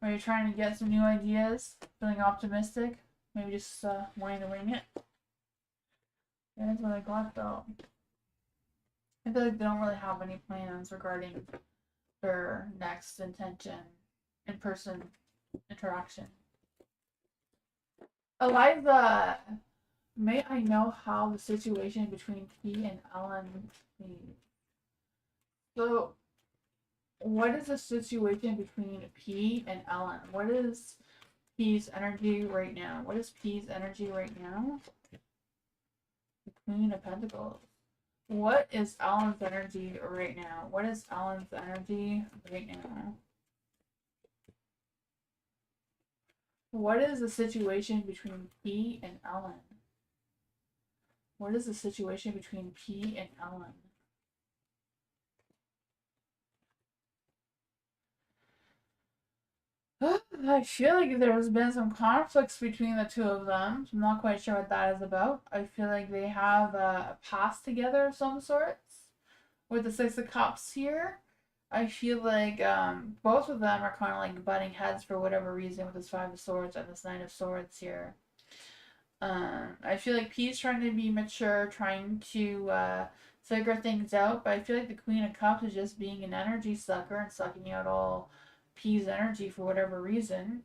Or you're trying to get some new ideas, feeling optimistic, maybe just wanting to wing it. That's what I got though. I feel like they don't really have any plans regarding their next intention in-person interaction. Eliza, may I know how the situation between P and Ellen please? So, what is the situation between P and Ellen? What is P's energy right now? What is P's energy right now? The Queen of Pentacles. What is Ellen's energy right now? What is Ellen's energy right now? What is the situation between P and Ellen? What is the situation between P and Ellen? I feel like there's been some conflicts between the two of them. I'm not quite sure what that is about. I feel like they have a past together of some sorts. With the Six of Cups here, I feel like both of them are kind of like butting heads for whatever reason with this Five of Swords and this Nine of Swords here. I feel like P's trying to be mature, trying to figure things out, but I feel like the Queen of Cups is just being an energy sucker and sucking out all P's energy for whatever reason.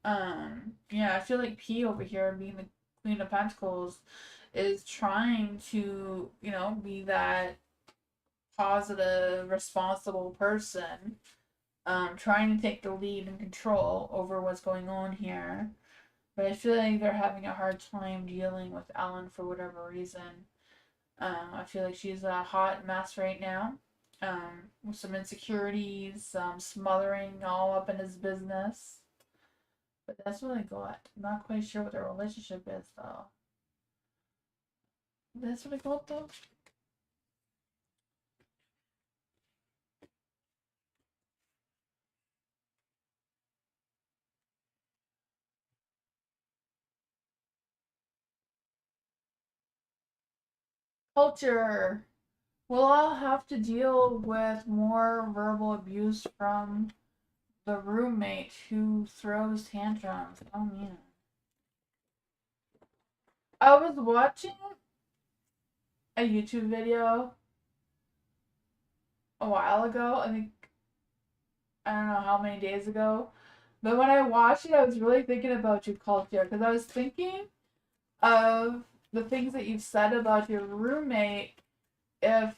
Yeah, I feel like P over here, being the Queen of Pentacles, is trying to, be that positive, responsible person, trying to take the lead and control over what's going on here. But I feel like they're having a hard time dealing with Ellen for whatever reason. I feel like she's a hot mess right now. With some insecurities, smothering all up in his business. But that's what I got. I'm not quite sure what their relationship is, though. That's what I got, though. Culture. Will I have to deal with more verbal abuse from the roommate who throws tantrums? Oh, man. I was watching a YouTube video a while ago. I don't know how many days ago. But when I watched it, I was really thinking about you, culture, because I was thinking of the things that you've said about your roommate, if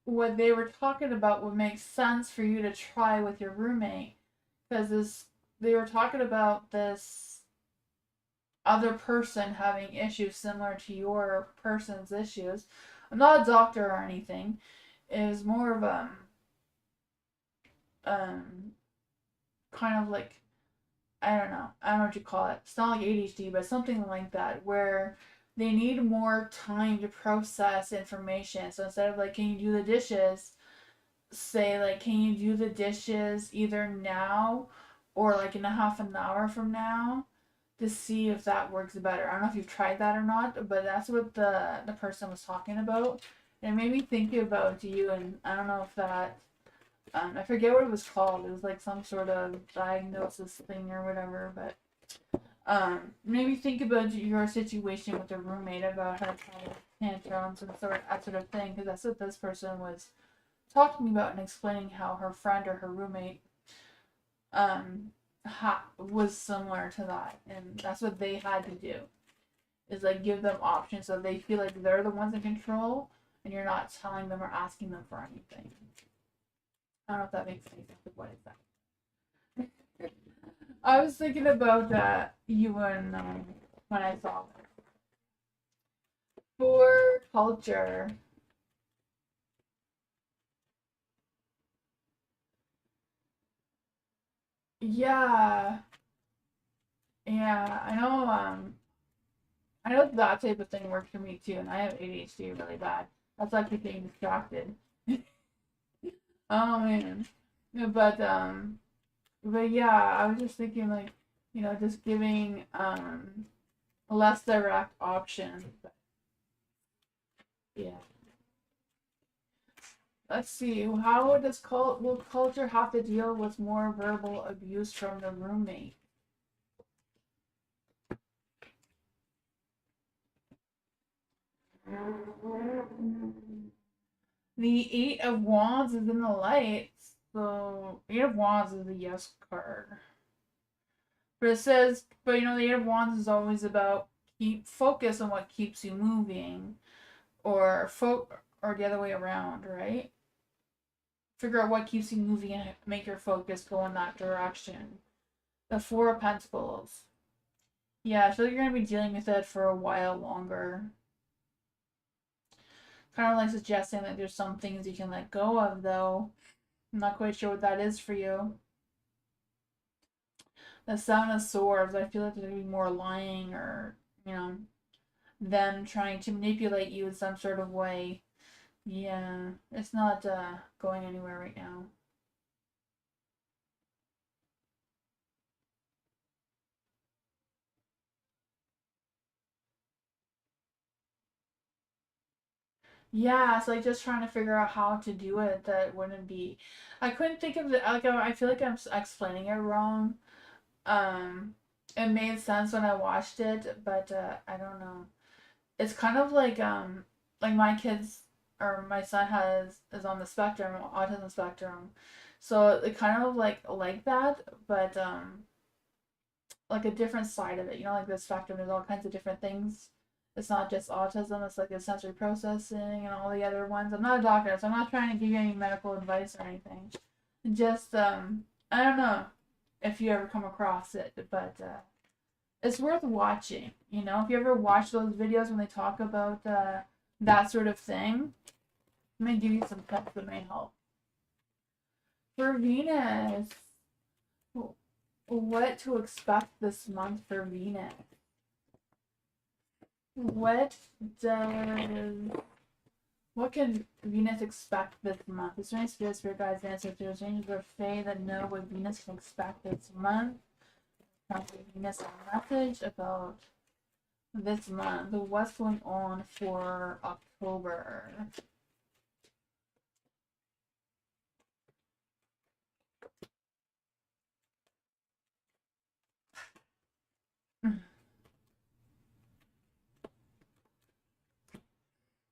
what they were talking about would make sense for you to try with your roommate. Because they were talking about this other person having issues similar to your person's issues. I'm not a doctor or anything. It was more of um kind of like, I don't know what you call it. It's not like ADHD, but something like that, where they need more time to process information. So instead of like, can you do the dishes? Say like, can you do the dishes either now or like in a half an hour from now, to see if that works better. I don't know if you've tried that or not, but that's what the person was talking about. It made me think about you, and I don't know if that, I forget what it was called. It was like some sort of diagnosis thing or whatever, but made me think about your situation with the roommate, about her kind of tantrums and that sort of thing, because that's what this person was talking about and explaining how her friend or her roommate was similar to that, and that's what they had to do, is like give them options so they feel like they're the ones in control and you're not telling them or asking them for anything. I don't know if that makes any sense of what is that. I was thinking about that you and when I saw it. For culture, yeah, yeah, I know that type of thing works for me too, and I have ADHD really bad. That's like getting distracted. Oh man. Yeah, but yeah, I was just thinking like, just giving less direct options. But yeah. Let's see. How does will culture have to deal with more verbal abuse from the roommate? The Eight of Wands is in the lights. So Eight of Wands is the yes card. But it says, but the Eight of Wands is always about keep focus on what keeps you moving, or or the other way around, right? Figure out what keeps you moving and make your focus go in that direction. The Four of Pentacles. Yeah, I feel like you're gonna be dealing with it for a while longer. Kind of like suggesting that there's some things you can let go of, though. I'm not quite sure what that is for you. The Seven of Swords, I feel like there's gonna be more lying, or them trying to manipulate you in some sort of way. Yeah, it's not going anywhere right now. Yeah, it's like just trying to figure out how to do it that wouldn't be. I couldn't think of it. Like I feel like I'm explaining it wrong. Um, it made sense when I watched it, but I don't know. It's kind of like my kids, or my son is on the spectrum, autism spectrum, so it kind of like that, but like a different side of it. Like the spectrum, there's all kinds of different things. It's not just autism, it's like the sensory processing and all the other ones. I'm not a doctor, so I'm not trying to give you any medical advice or anything. Just I don't know if you ever come across it, but it's worth watching. If you ever watch those videos when they talk about that sort of thing, let me give you some tips that may help. For Venus, what to expect this month for Venus? What does what can Venus expect this month? Is there any spirit guides, ancestors, angels, or fae that know what Venus can expect this month? Venus a message about this month. What's going on for October?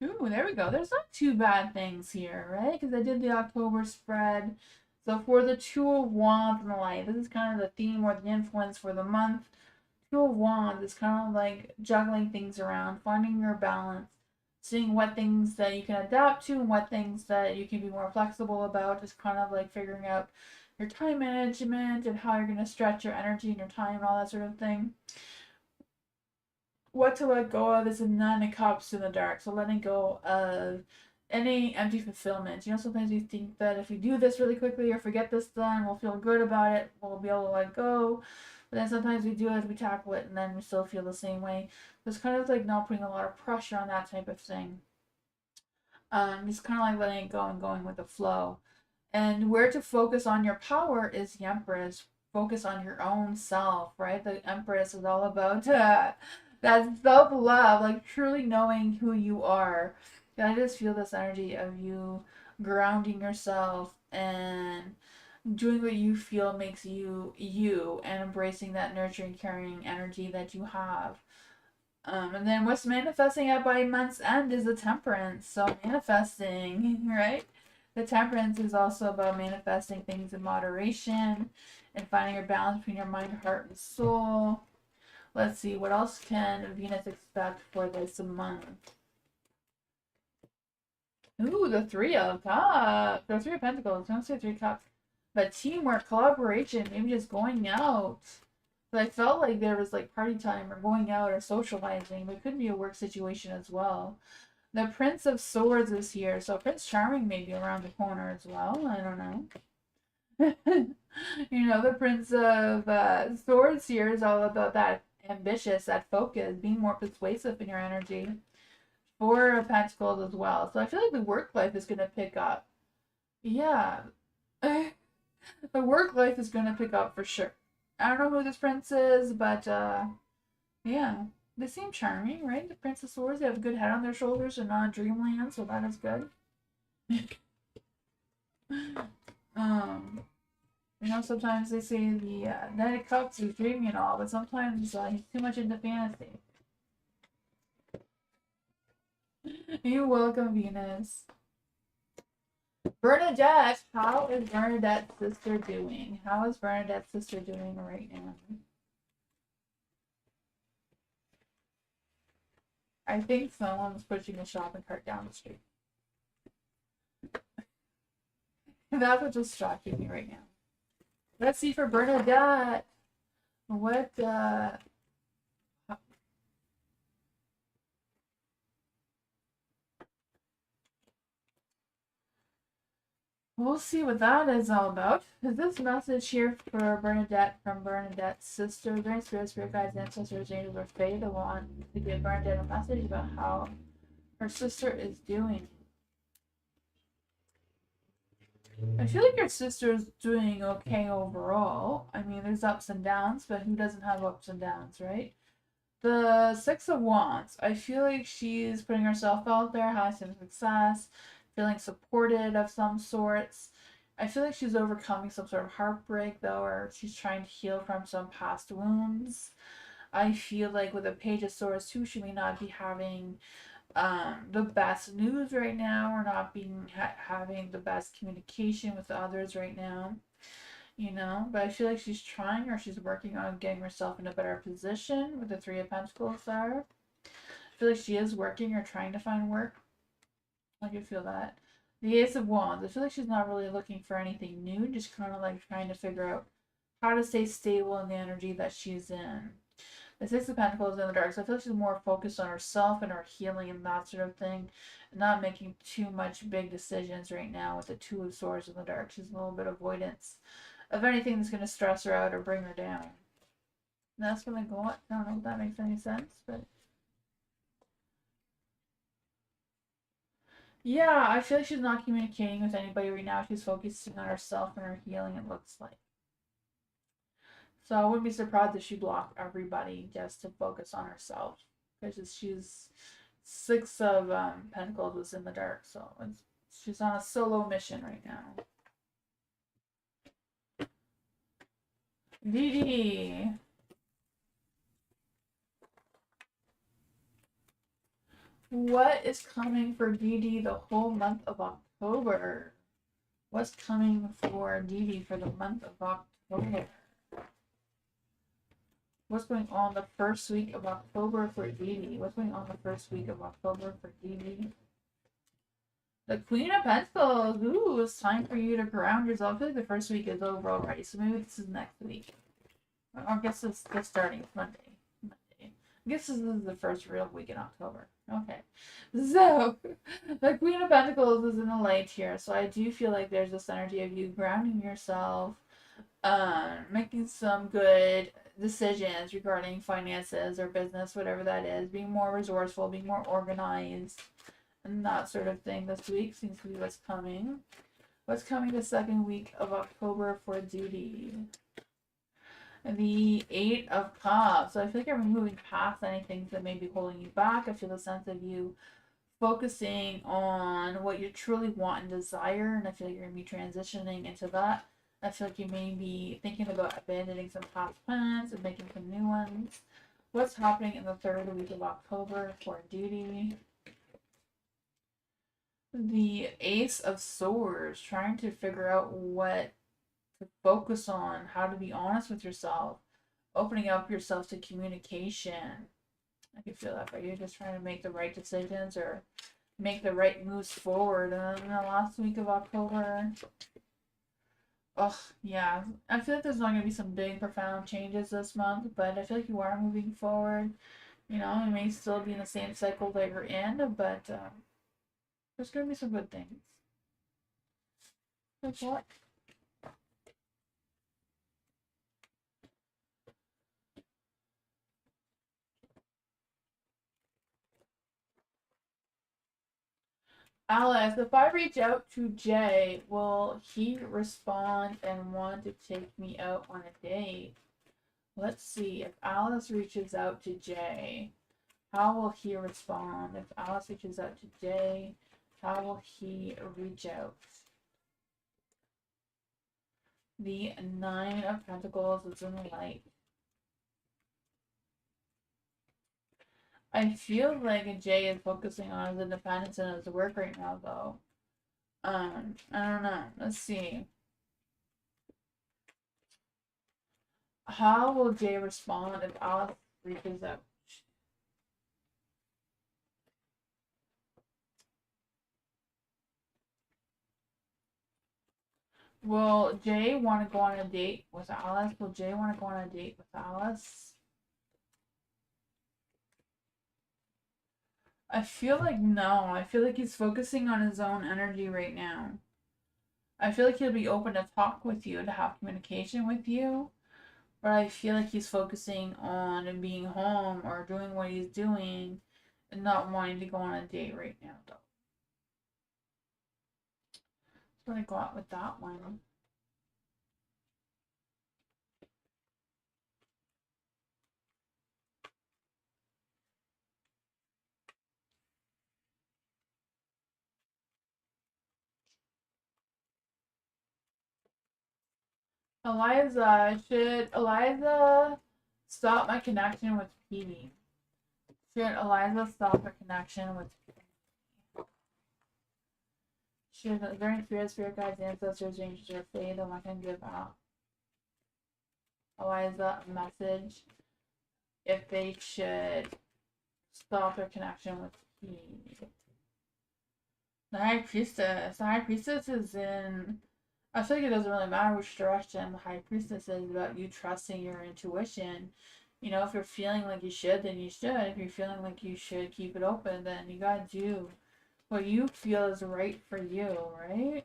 Ooh, there we go. There's not too bad things here, right? Because I did the October spread. So for the Two of Wands and the Light, this is kind of the theme or the influence for the month. Two of Wands is kind of like juggling things around, finding your balance, seeing what things that you can adapt to and what things that you can be more flexible about. Just kind of like figuring out your time management and how you're going to stretch your energy and your time and all that sort of thing. What to let go of is a Nine of Cups in the dark. So letting go of any empty fulfillment. Sometimes we think that if we do this really quickly or if we get this done, we'll feel good about it, we'll be able to let go. But then sometimes we do it, we tackle it, and then we still feel the same way. So it's kind of like not putting a lot of pressure on that type of thing. Just kind of like letting it go and going with the flow. And where to focus on your power is the Empress. Focus on your own self, right? The Empress is all about that self love, like truly knowing who you are. I just feel this energy of you grounding yourself and doing what you feel makes you you, and embracing that nurturing, caring energy that you have. And then what's manifesting at by month's end is the temperance. So manifesting, right? The temperance is also about manifesting things in moderation and finding your balance between your mind, heart, and soul. Let's see, what else can Venus expect for this month? Ooh, the Three of Cups. The Three of Pentacles. Don't say Three Cups. But teamwork, collaboration, maybe just going out. But I felt like there was like party time or going out or socializing. But it could be a work situation as well. The Prince of Swords is here. So Prince Charming may be around the corner as well. I don't know. You know, the Prince of Swords here is all about that ambitious, that focus, being more persuasive in your energy. Four of Pentacles as well. So I feel like the work life is going to pick up. Yeah. The work life is going to pick up for sure. I don't know who this prince is, but yeah. They seem charming, right? The Prince of Swords, they have a good head on their shoulders and not dreamland, so that is good. You know, sometimes they say the Knight of Cups is dreaming and all, but sometimes he's too much into fantasy. You're welcome, Venus. Bernadette, how is Bernadette's sister doing? How is Bernadette's sister doing right now? I think someone's pushing a shopping cart down the street. That's what's distracting me right now. Let's see for Bernadette. What, we'll see what that is all about. Is this message here for Bernadette from Bernadette's sister? Is there any spirit guides, ancestors, angels, or fae that want to give Bernadette a message about how her sister is doing? I feel like your sister's doing okay overall. I mean, there's ups and downs, but who doesn't have ups and downs, right? The Six of Wands. I feel like she's putting herself out there, having some success, feeling supported of some sorts. I feel like she's overcoming some sort of heartbreak, though, or she's trying to heal from some past wounds. I feel like with the Page of Swords, too, she may not be having the best news right now, or not being having the best communication with others right now, you know. But I feel like she's trying, or she's working on getting herself in a better position with the Three of Pentacles there. I feel like she is working or trying to find work. I can feel that. The Ace of Wands. I feel like she's not really looking for anything new, just kind of like trying to figure out how to stay stable in the energy that she's in. The Six of Pentacles in the dark. So I feel like she's more focused on herself and her healing and that sort of thing, and not making too much big decisions right now with the Two of Swords in the dark. She's a little bit avoidance of anything that's going to stress her out or bring her down. And that's going to go on. I don't know if that makes any sense, but yeah, I feel like she's not communicating with anybody right now. She's focusing on herself and her healing, it looks like. So I wouldn't be surprised if she blocked everybody just to focus on herself. Because she's Six of Pentacles was in the dark, so she's on a solo mission right now. Dee. What is coming for Dee the whole month of October? What's coming for Dee for the month of October? What's going on the first week of October for Dee? What's going on the first week of October for Dee? The Queen of Pentacles. Ooh, it's time for you to ground yourself. I feel like the first week is over already, so maybe this is next week. I guess it's starting Monday. I guess this is the first real week in October. Okay. So, the Queen of Pentacles is in the light here. So I do feel like there's this energy of you grounding yourself, making some good decisions regarding finances or business, whatever that is, being more resourceful, being more organized, and that sort of thing this week seems to be what's coming. What's coming the second week of October for duty? The Eight of Cups. So I feel like you're moving past anything that may be holding you back. I feel a sense of you focusing on what you truly want and desire, and I feel like you're going to be transitioning into that. I feel like you may be thinking about abandoning some past plans and making some new ones. What's happening in the third week of October for duty? The Ace of Swords, trying to figure out what to focus on, how to be honest with yourself, opening up yourself to communication. I can feel that for you, just trying to make the right decisions or make the right moves forward. And in the last week of October, oh yeah, I feel like there's not going to be some big profound changes this month, but I feel like you are moving forward. You know, you may still be in the same cycle that you're in, but there's going to be some good things. Like what? Alice, if I reach out to Jay, will he respond and want to take me out on a date? Let's see. If Alice reaches out to Jay, how will he respond? If Alice reaches out to Jay, how will he reach out? The Nine of Pentacles is in the light. I feel like Jay is focusing on his independence and his work right now, though. I don't know. Let's see. How will Jay respond if Alice reaches out? Will Jay want to go on a date with Alice? Will Jay want to go on a date with Alice? I feel like no. I feel like he's focusing on his own energy right now. I feel like he'll be open to talk with you, to have communication with you. But I feel like he's focusing on being home or doing what he's doing and not wanting to go on a date right now, though. That's what I got with that one. Should Eliza stop my connection with Petey? Should Eliza stop her connection with Petey? Should there any spirit guides, ancestors, angels, or fate that I can give out Eliza a message if they should stop their connection with Petey? The High Priestess. The High Priestess is in. I feel like it doesn't really matter which direction the High Priestess is about you trusting your intuition. You know, if you're feeling like you should, then you should. If you're feeling like you should keep it open, then you gotta do what you feel is right for you, right?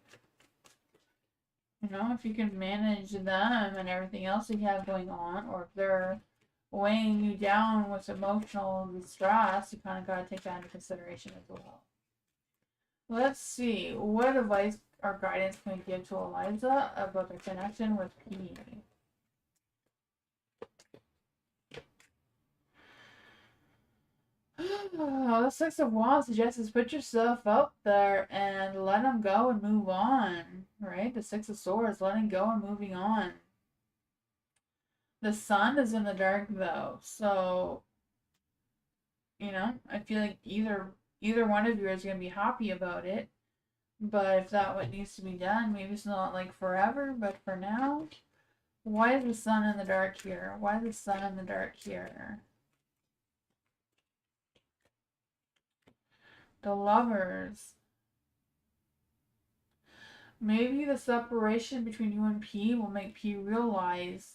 You know, if you can manage them and everything else you have going on, or if they're weighing you down with emotional distress, you kind of gotta take that into consideration as well. Let's see. What advice or guidance can we give to Eliza about their connection with P? The Six of Wands suggests put yourself out there and let them go and move on, right? The Six of Swords, letting go and moving on. The Sun is in the dark though, so you know, I feel like either one of you is gonna be happy about it. But if that's what needs to be done, maybe it's not like forever, but for now. Why is the Sun in the dark here? Why is the Sun in the dark here? The Lovers. Maybe the separation between you and P will make P realize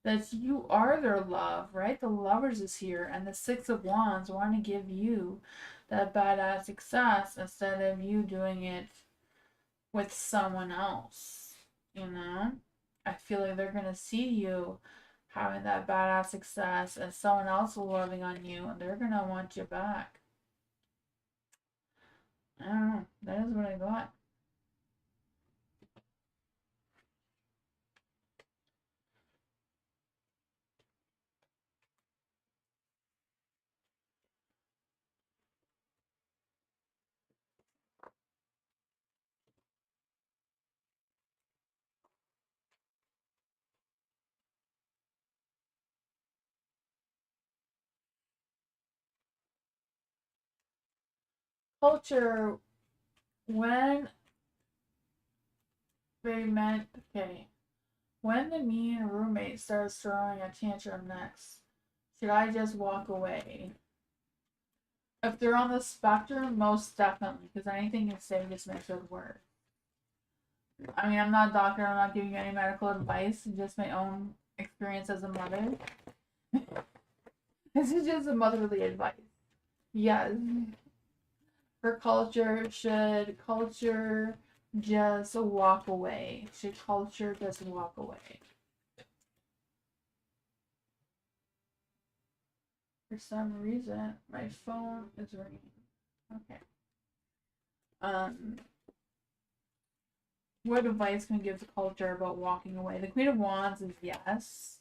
that you are their love, right? The Lovers is here, and the Six of Wands want to give you that badass success instead of you doing it with someone else, you know? I feel like they're gonna see you having that badass success and someone else loving on you, and they're gonna want you back. I don't know. That is what I got. Culture, when they meant, okay, when the mean roommate starts throwing a tantrum next, should I just walk away? If they're on the spectrum, most definitely, because anything you say just makes it worse. I mean, I'm not a doctor, I'm not giving you any medical advice, just my own experience as a mother. This is just a motherly advice. Yes. For culture, should culture just walk away? Should culture just walk away? For some reason, my phone is ringing. Okay. What advice can we give to culture about walking away? The Queen of Wands is yes.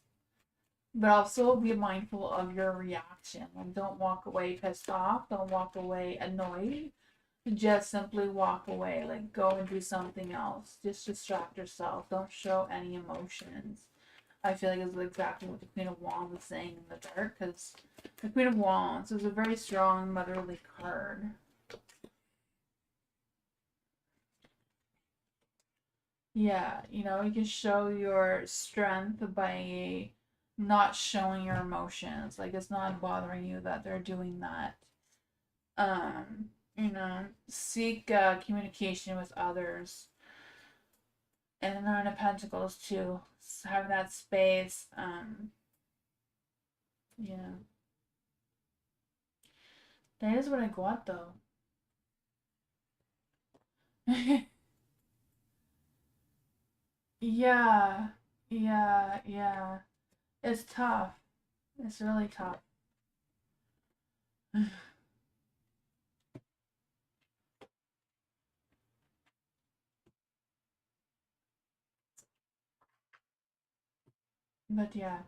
But also be mindful of your reaction. And don't walk away pissed off. Don't walk away annoyed. Just simply walk away. Like, go and do something else. Just distract yourself. Don't show any emotions. I feel like it's exactly what the Queen of Wands was saying in the dark. Because the Queen of Wands is a very strong motherly card. Yeah, you know, you can show your strength by not showing your emotions. Like, it's not bothering you that they're doing that. You know, seek communication with others. And the Nine of Pentacles too. Having that space. Yeah. That is what I got though. Yeah. Yeah, yeah. It's tough. It's really tough. But yeah,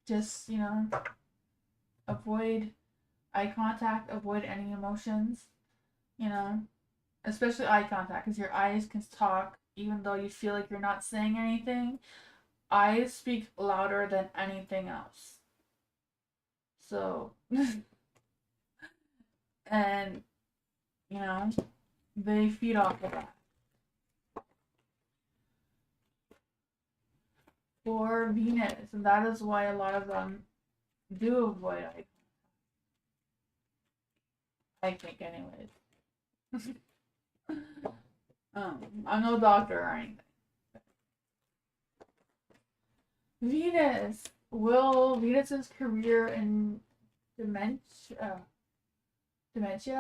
just, you know, avoid eye contact, avoid any emotions, you know, especially eye contact, because your eyes can talk even though you feel like you're not saying anything. Eyes speak louder than anything else. So, and, you know, they feed off of that. For Venus, and that is why a lot of them do avoid eye contact, I think, anyways. I'm no doctor or anything. Venus. Will Venus's career in dementia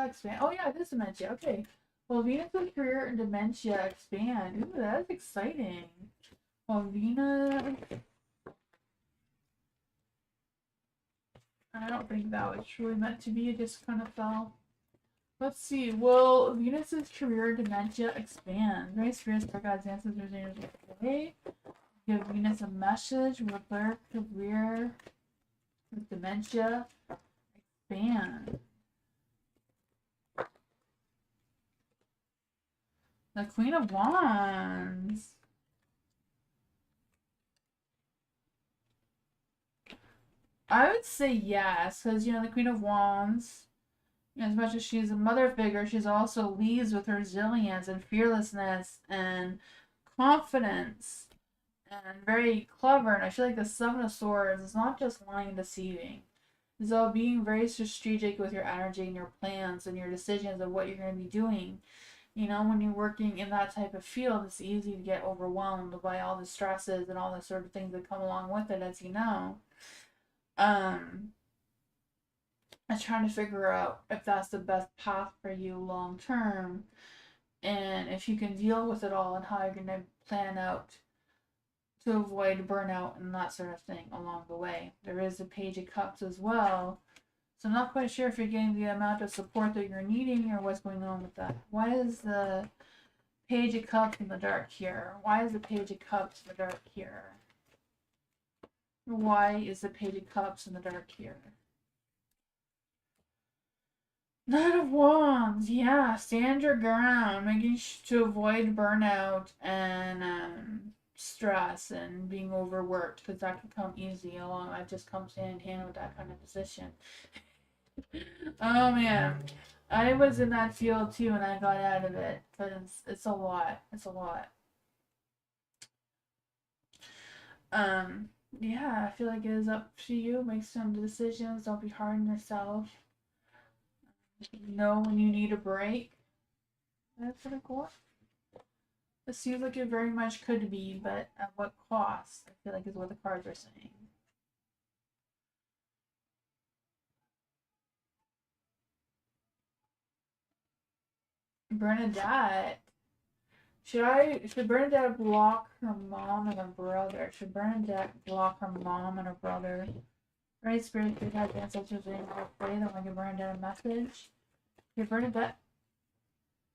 expand? Oh yeah, it is dementia. Okay. Will Venus's career in dementia expand? Ooh, that's exciting. Well, Venus. I don't think that was truly meant to be. It just kind of fell. Let's see. Will Venus's career in dementia expand? Very spirits, for God's answers, okay. Give Venus a message. Will their career with dementia expand? The Queen of Wands. I would say yes, because, you know, the Queen of Wands, as much as she's a mother figure, she's also leads with resilience and fearlessness and confidence and very clever. And I feel like the Seven of Swords is not just lying and deceiving. It's all being very strategic with your energy and your plans and your decisions of what you're going to be doing. You know, when you're working in that type of field, it's easy to get overwhelmed by all the stresses and all the sort of things that come along with it, as you know. I'm trying to figure out if that's the best path for you long term, and if you can deal with it all, and how you're going to plan out to avoid burnout and that sort of thing along the way. There is a Page of Cups as well. So I'm not quite sure if you're getting the amount of support that you're needing or what's going on with that. Why is the Page of Cups in the dark here? Why is the Page of Cups in the dark here? Why is the Page of Cups in the dark here? Knight of Wands, yeah, stand your ground, making to avoid burnout and stress and being overworked, because that can come easy along. That just comes hand in hand with that kind of position. Oh man. I was in that field too, and I got out of it because it's a lot. It's a lot. Um, yeah, I feel like it is up to you. Make some decisions. Don't be hard on yourself. Know when you need a break. That's pretty cool. It seems like it very much could be, but at what cost? I feel like is what the cards are saying. Bernadette. Should Bernadette block her mom and her brother? Should Bernadette block her mom and her brother? Right, spirit, good guys, ancestors, and pray that want to give Bernadette a message. Should Bernadette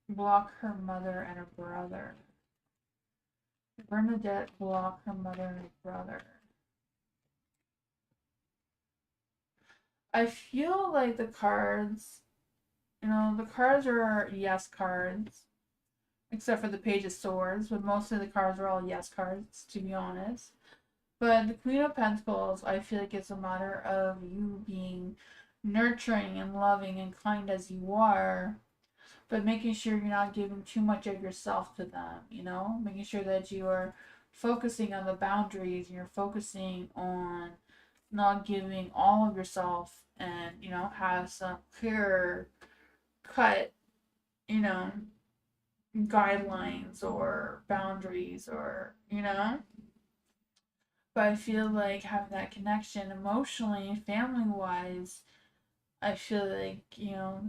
block her mother and her brother? Should Bernadette block her mother and her brother? I feel like the cards, the cards are yes cards. Except for the Page of Swords, but mostly the cards are all yes cards, to be honest. But the Queen of Pentacles, I feel like it's a matter of you being nurturing and loving and kind as you are, but making sure you're not giving too much of yourself to them, Making sure that you are focusing on the boundaries and you're focusing on not giving all of yourself and, have some clear cut, guidelines or boundaries or but I feel like having that connection emotionally, family wise, I feel like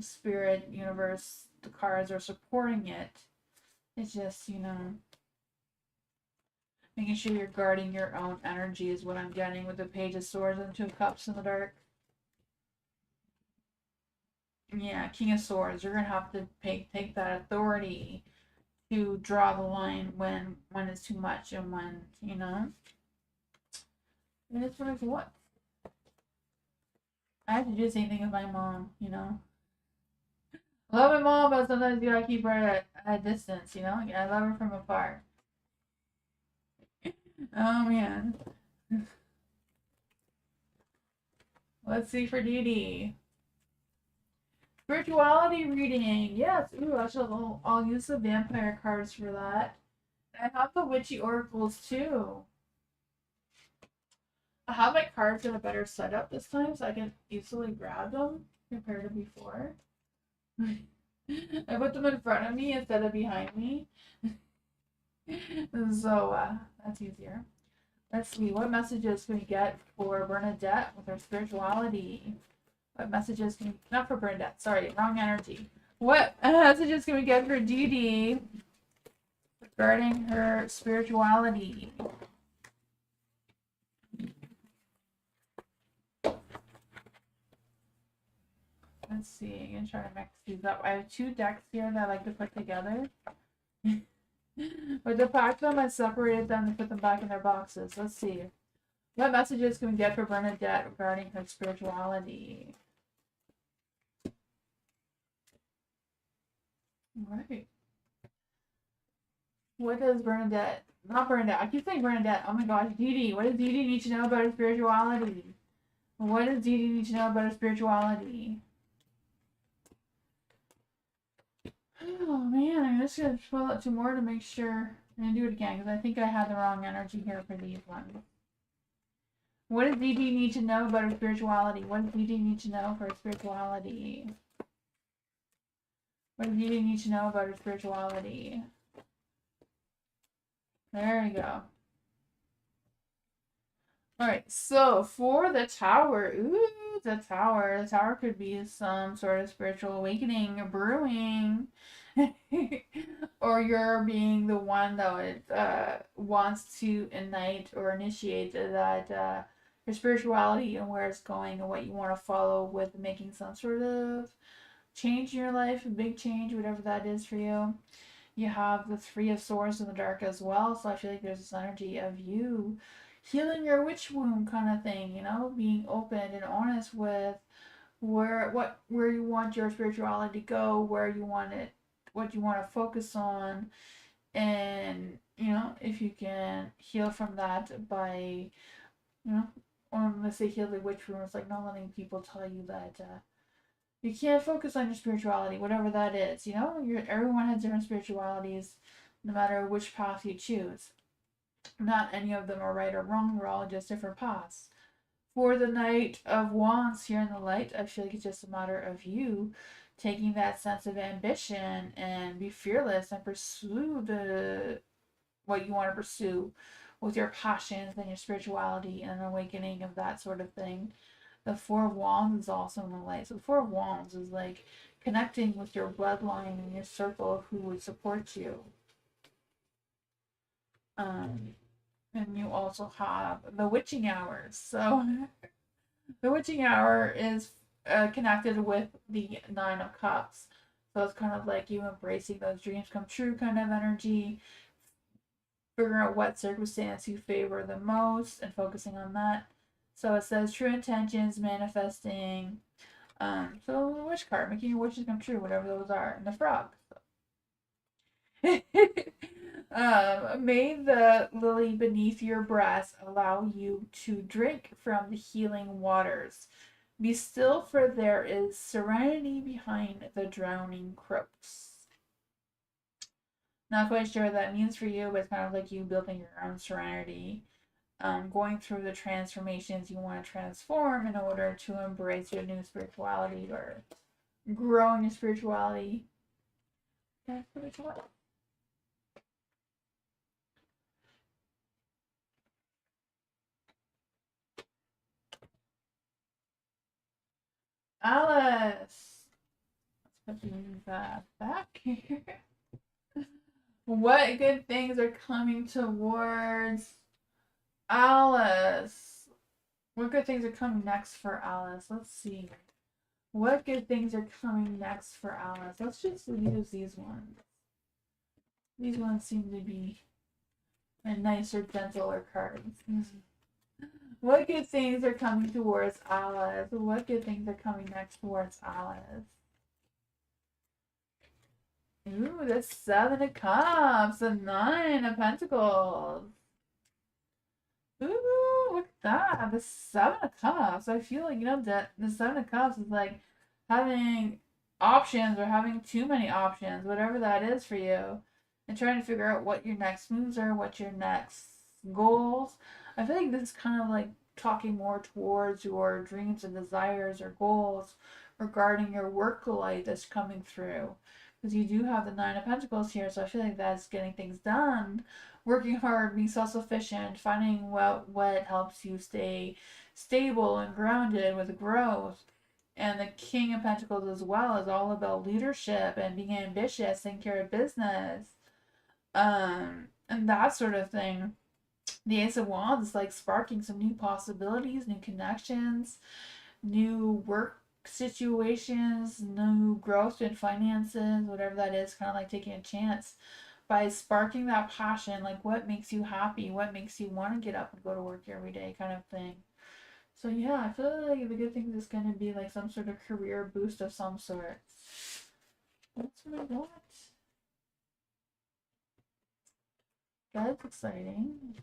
spirit, universe, the cards are supporting it. It's just making sure you're guarding your own energy is what I'm getting with the Page of Swords and Two of Cups in the dark. Yeah, King of Swords, you're gonna have to take that authority to draw the line when it's too much and when and it's what it's what. I have to do the same thing with my mom, I love my mom, but sometimes you gotta keep her at a distance, I love her from afar. Oh man. Let's see for Dee Dee. Spirituality reading. Yes. Ooh, I'll use the vampire cards for that. I have the witchy oracles too. I have my cards in a better setup this time so I can easily grab them compared to before. I put them in front of me instead of behind me. So that's easier. Let's see, what messages can we get for Bernadette with her spirituality? What messages can we, not for Bernadette, sorry, wrong energy. What messages can we get for Dee Dee regarding her spirituality? Let's see, I'm gonna try to mix these up. I have two decks here that I like to put together. But to pack them, I separated them and put them back in their boxes. Let's see. What messages can we get for Bernadette regarding her spirituality? Right. What does Bernadette, not Bernadette, I keep saying Bernadette. Oh my gosh, Dee Dee. What does Dee Dee need to know about her spirituality? What does Dee Dee need to know about her spirituality? Oh man, I'm just gonna pull out two more to make sure. I'm gonna do it again because I think I had the wrong energy here for these ones. What does Dee Dee need to know about her spirituality? What does Dee Dee need to know for her spirituality? What does Dee Dee need to know about her spirituality? There we go. Alright, so for the tower, ooh, the tower could be some sort of spiritual awakening brewing. Or you're being the one that wants to ignite or initiate that your spirituality and where it's going and what you want to follow with making some sort of change in your life, a big change, whatever that is for you. You have the Three of Swords in the dark as well, so I feel like there's this energy of you healing your witch wound kind of thing, being open and honest with where you want your spirituality to go, where you want it, what you want to focus on, and if you can heal from that by or let's say heal the witch wound, it's like not letting people tell you that You can't focus on your spirituality, whatever that is. You know, everyone has different spiritualities, no matter which path you choose. Not any of them are right or wrong. We're all just different paths. For the Knight of Wands here in the light, I feel like it's just a matter of you taking that sense of ambition and be fearless and pursue the what you want to pursue with your passions and your spirituality and an awakening of that sort of thing. The Four of Wands is also in the light. So the Four of Wands is like connecting with your bloodline and your circle of who would support you. Um, and you also have the witching hours. So the witching hour is connected with the Nine of Cups. So it's kind of like you embracing those dreams come true kind of energy, figuring out what circumstance you favor the most and focusing on that. So it says true intentions, manifesting. So the wish card, making your wishes come true, whatever those are, and the frog. May the lily beneath your breast allow you to drink from the healing waters. Be still, for there is serenity behind the drowning crooks. Not quite sure what that means for you, but it's kind of like you building your own serenity, going through the transformations you want to transform in order to embrace your new spirituality or grow in your spirituality. Yeah, spirituality. Alice. Let's put that back here. What good things are coming towards Alice? What good things are coming next for Alice? Let's see. What good things are coming next for Alice? Let's just use these ones. These ones seem to be a nicer, gentler cards. What good things are coming towards Alice? What good things are coming next towards Alice? Ooh, the Seven of Cups, the Nine of Pentacles. Ooh, look at that. The Seven of Cups. I feel like, that the Seven of Cups is like having options or having too many options, whatever that is for you, and trying to figure out what your next moves are, what your next goals. I feel like this is kind of like talking more towards your dreams and desires or goals regarding your work life that's coming through. Because you do have the Nine of Pentacles here, so I feel like that's getting things done, working hard, being self-sufficient, finding what helps you stay stable and grounded with growth. And the King of Pentacles as well is all about leadership and being ambitious, taking care of business, and that sort of thing. The Ace of Wands is like sparking some new possibilities, new connections, new work situations, new growth in finances, whatever that is, kind of like taking a chance by sparking that passion, like what makes you happy, what makes you want to get up and go to work every day, kind of thing. So yeah, I feel like the good thing is going to be like some sort of career boost of some sort. That's what I want. That's exciting.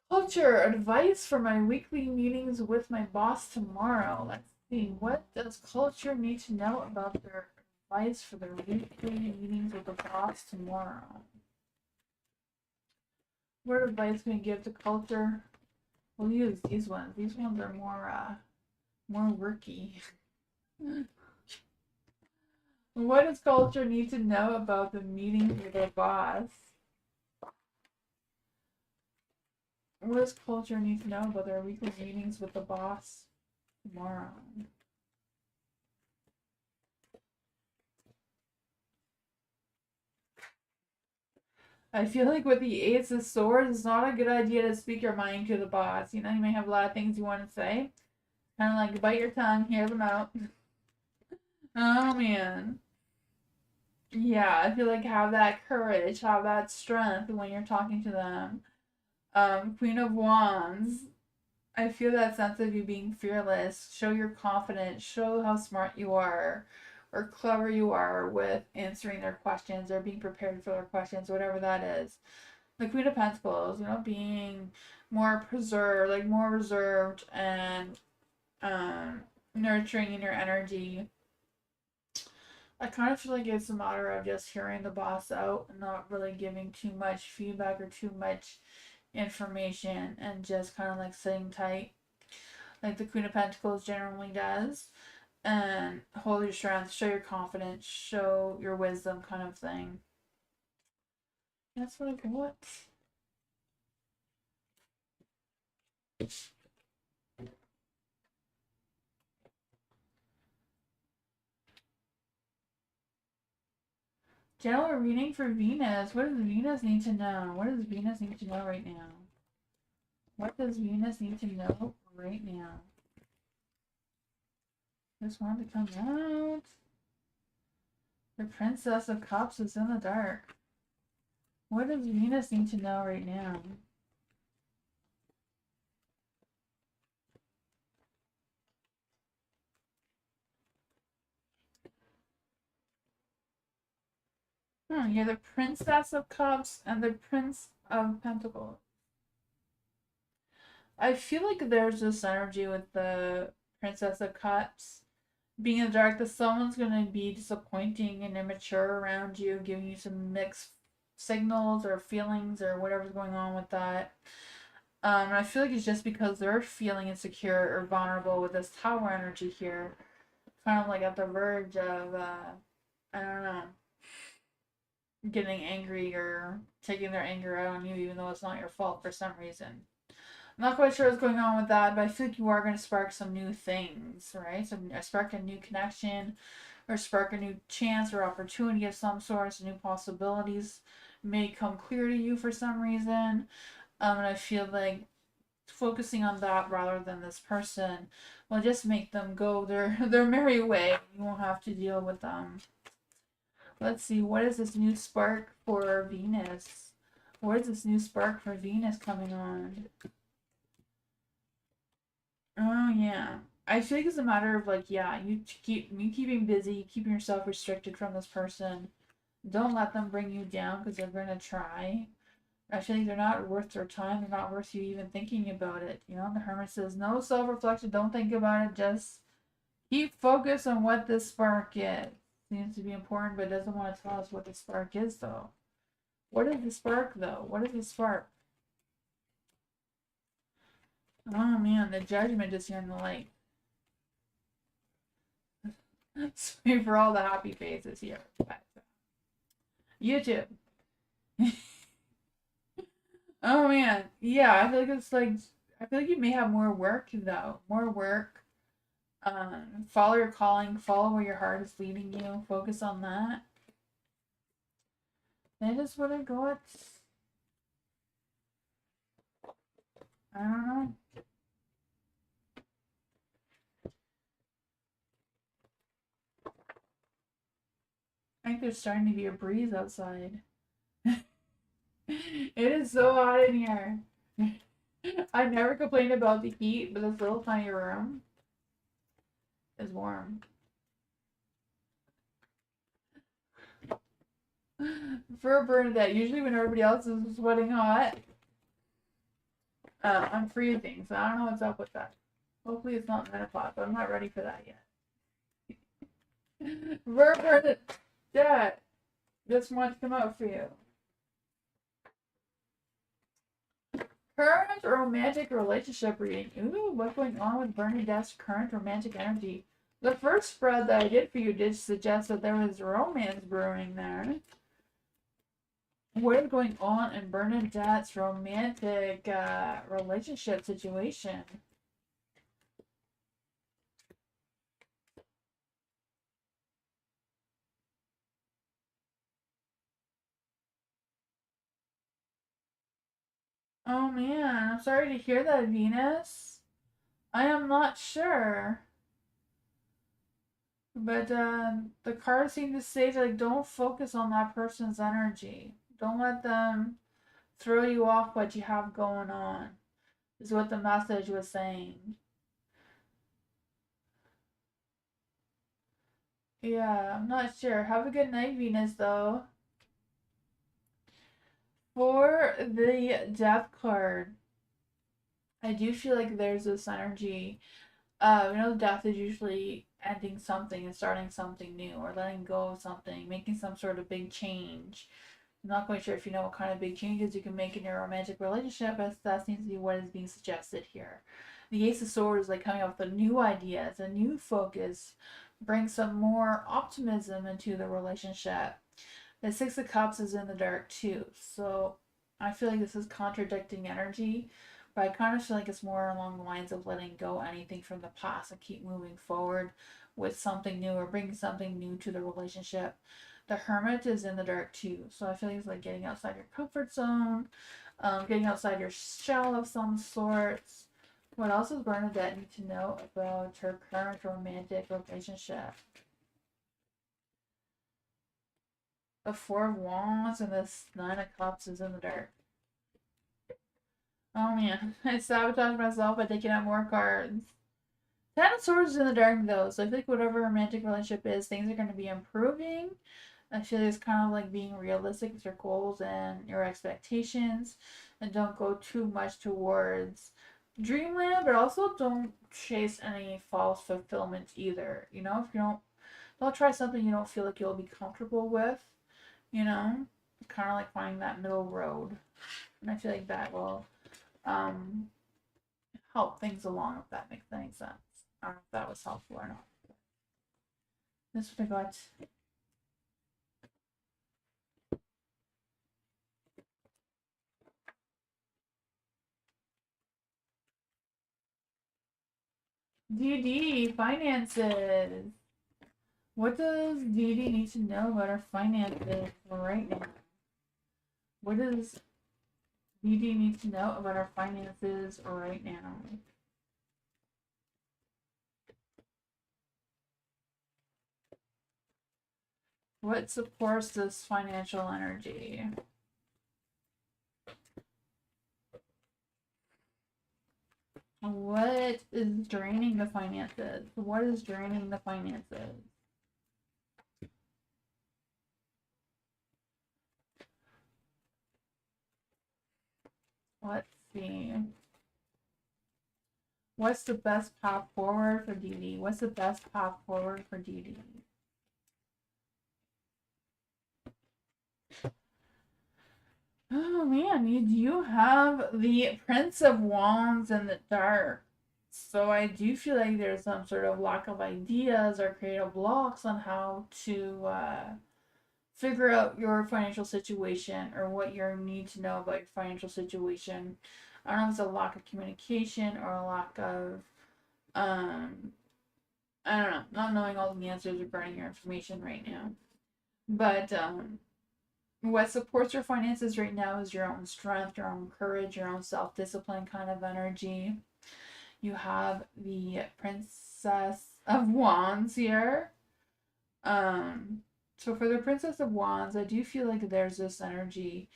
Culture advice for my weekly meetings with my boss tomorrow. Let's see. What does culture need to know about their advice for their weekly meetings with the boss tomorrow? What advice can we give to culture? We'll use these ones. These ones are more worky. What does culture need to know about the meeting with their boss? What does culture need to know about their weekly meetings with the boss tomorrow? I feel like with the Ace of Swords, it's not a good idea to speak your mind to the boss. You may have a lot of things you want to say. Kind of like bite your tongue, hear them out. Oh man. Yeah, I feel like have that courage, have that strength when you're talking to them. Queen of Wands. I feel that sense of you being fearless. Show your confidence. Show how smart you are or clever you are with answering their questions or being prepared for their questions, whatever that is. The Queen of Pentacles, being more preserved, like more reserved and nurturing in your energy. I kind of feel like it's a matter of just hearing the boss out and not really giving too much feedback or too much information and just kind of like sitting tight, like the Queen of Pentacles generally does. And hold your strength, show your confidence, show your wisdom, kind of thing. That's what I got. General reading for Venus. What does Venus need to know? What does Venus need to know right now? What does Venus need to know right now? Just wanted to come out. The Princess of Cups is in the dark. What does Venus need to know right now? Yeah, the Princess of Cups and the Prince of Pentacles. I feel like there's this energy with the Princess of Cups being in the dark that someone's going to be disappointing and immature around you, giving you some mixed signals or feelings or whatever's going on with that. And I feel like it's just because they're feeling insecure or vulnerable with this Tower energy here. Kind of like at the verge of, I don't know, getting angry or taking their anger out on you even though it's not your fault for some reason. I'm not quite sure what's going on with that, but I feel like you are going to spark some new things, right? So spark a new connection or spark a new chance or opportunity of some sort. So new possibilities may come clear to you for some reason. And I feel like focusing on that rather than this person will just make them go their merry way. You won't have to deal with them. Let's see, what is this new spark for Venus? What is this new spark for Venus coming on? Oh yeah. I feel like it's a matter of like, yeah, you keeping busy, keeping yourself restricted from this person. Don't let them bring you down because they're gonna try. I feel like they're not worth their time. They're not worth you even thinking about it. You know, the Hermit says no self-reflection. Don't think about it. Just keep focused on what this spark is. Seems to be important, but doesn't want to tell us what the spark is though. What is the spark though? What is the spark? Oh man, the Judgment is here in the light. Sorry for all the happy faces here. YouTube. Oh man, yeah. I feel like it's like I feel like you may have more work though. More work. Follow your calling. Follow where your heart is leading you. Focus on that. That is what I got. I don't know. I think there's starting to be a breeze outside. It is so hot in here. I've never complained about the heat, but this little tiny room is warm. For Bernadette, usually when everybody else is sweating hot, I'm freezing, so I don't know what's up with that. Hopefully it's not menopause, but I'm not ready for that yet. For Bernadette, just want to come out for you. Current romantic relationship reading. Ooh, what's going on with Bernadette's current romantic energy? The first spread that I did for you did suggest that there was romance brewing there. What is going on in Bernadette's romantic relationship situation? Oh man, I'm sorry to hear that, Venus. I am not sure. But the cards seem to say like don't focus on that person's energy. Don't let them throw you off what you have going on. Is what the message was saying. Yeah, I'm not sure. Have a good night, Venus, though. For the death card, I do feel like there's this energy. Death is usually ending something and starting something new, or letting go of something, making some sort of big change. I'm not quite sure if you know what kind of big changes you can make in your romantic relationship, but that seems to be what is being suggested here. The Ace of Swords is like coming up with new ideas, a new focus, bring some more optimism into the relationship. The Six of Cups is in the dark too, so I feel like this is contradicting energy, but I kind of feel like it's more along the lines of letting go anything from the past and keep moving forward with something new or bringing something new to the relationship. The Hermit is in the dark too, so I feel like it's like getting outside your comfort zone, getting outside your shell of some sorts. What else does Bernadette need to know about her current romantic relationship? The Four of Wands and this Nine of Cups is in the dark. Oh man, I sabotaged myself by taking out more cards. Ten of Swords is in the dark though, so I feel like whatever romantic relationship is, things are going to be improving. I feel like it's kind of like being realistic with your goals and your expectations, and don't go too much towards dreamland, but also don't chase any false fulfillment either. If you don't try something you don't feel like you'll be comfortable with. Kind of like finding that middle road, and I feel like that will um help things along, if that makes any sense. I don't know if that was helpful or not. This is what I got. DD finances. What does DD need to know about our finances right now? What does DD need to know about our finances right now? What supports this financial energy? What is draining the finances? What is draining the finances? Let's see. What's the best path forward for DD? What's the best path forward for DD? Oh man, you have the Prince of Wands in the dark. So I do feel like there's some sort of lack of ideas or creative blocks on how to figure out your financial situation or what you need to know about your financial situation. I don't know if it's a lack of communication or a lack of I don't know, not knowing all the answers regarding your information right now. But what supports your finances right now is your own strength, your own courage, your own self-discipline kind of energy. You have the Princess of Wands here. So for the Princess of Wands, I do feel like there's this energy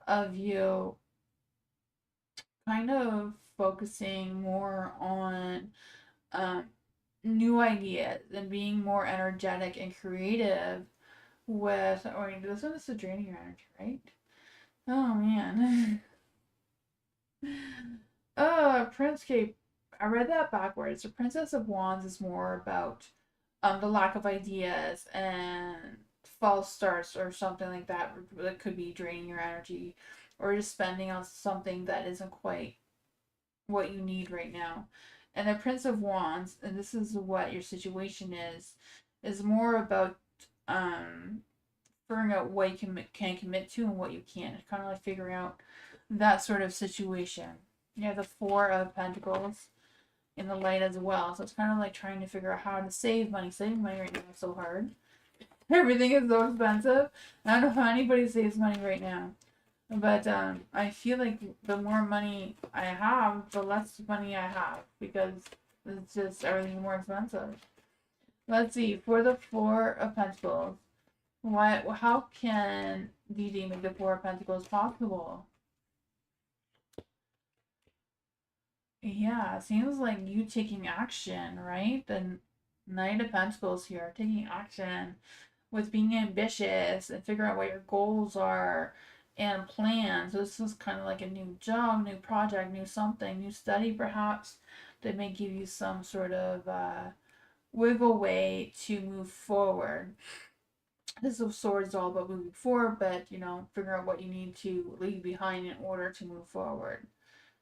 of you kind of focusing more on new ideas and being more energetic and creative with, or this one is to draining your energy, right? Oh man. Prince Cape. I read that backwards. The Princess of Wands is more about the lack of ideas and false starts or something like that that could be draining your energy, or just spending on something that isn't quite what you need right now. And the Prince of Wands, and this is what your situation is more about figuring out what you can commit to and what you can't. It's kind of like figuring out that sort of situation. You have the Four of Pentacles in the light as well. So it's kind of like trying to figure out how to save money. Saving money right now is so hard. Everything is so expensive. I don't know how anybody saves money right now. But I feel like the more money I have, the less money I have, because it's just everything more expensive. Let's see. For the Four of Pentacles, how can DD make the Four of Pentacles possible? Yeah, it seems like you taking action, right? The Knight of Pentacles here, taking action with being ambitious and figuring out what your goals are and plans. This is kind of like a new job, new project, new something, new study perhaps, that may give you some sort of wiggle way to move forward. This of Swords is all about moving forward, but figure out what you need to leave behind in order to move forward.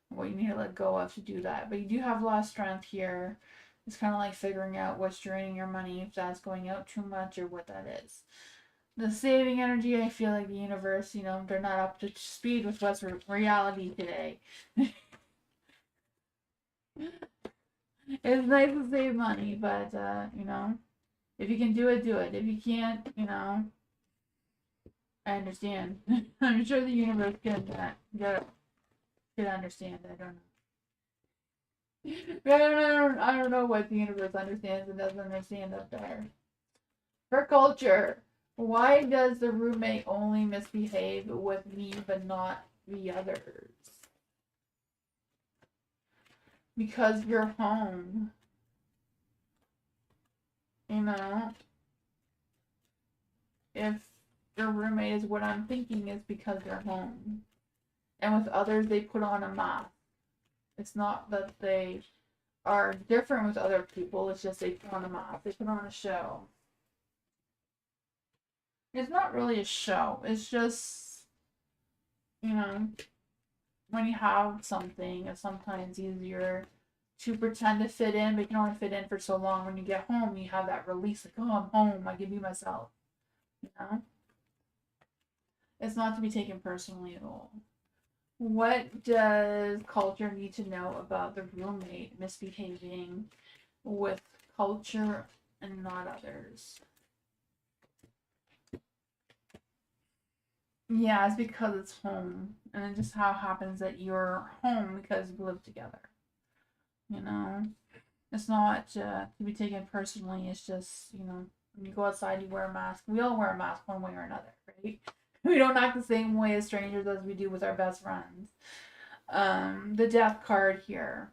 What you need to let go of to do that. But you do have a lot of strength here. It's kind of like figuring out what's draining your money, if that's going out too much or what that is. The saving energy, I feel like the universe, they're not up to speed with what's reality today. It's nice to save money, but, if you can do it, do it. If you can't, I understand. I'm sure the universe can understand. I don't know. I don't know what the universe understands and doesn't understand up there. For culture, why does the roommate only misbehave with me but not the others? Because you're home. If your roommate is what I'm thinking is because they're home. And with others, they put on a mask. It's not that they are different with other people, it's just they put on a mask. They put on a show. It's not really a show. It's just, when you have something, it's sometimes easier to pretend to fit in, but you can only fit in for so long. When you get home, you have that release, like, oh, I'm home, I can be myself. It's not to be taken personally at all. What does culture need to know about the roommate misbehaving with culture and not others? Yeah, it's because it's home. And it just how it happens that you're home because you live together. It's not to be taken personally. It's just, when you go outside, you wear a mask. We all wear a mask one way or another, right? We don't act the same way as strangers as we do with our best friends. The death card here.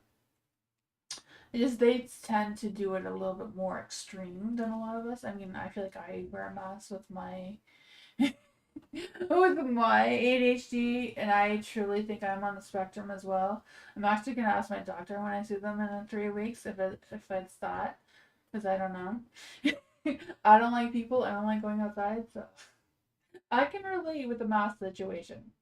They tend to do it a little bit more extreme than a lot of us. I mean, I feel like I wear a mask with my with my ADHD, and I truly think I'm on the spectrum as well. I'm actually gonna ask my doctor when I see them in 3 weeks if it's that, because I don't know. I don't like people. I don't like going outside, so I can relate with the mask situation.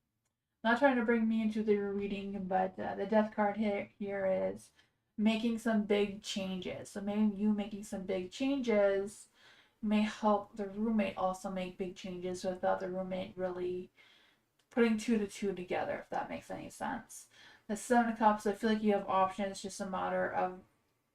Not trying to bring me into the reading, but the death card here is making some big changes. So maybe you making some big changes may help the roommate also make big changes without the roommate really putting two to two together, if that makes any sense. The Seven of Cups, I feel like you have options. It's just a matter of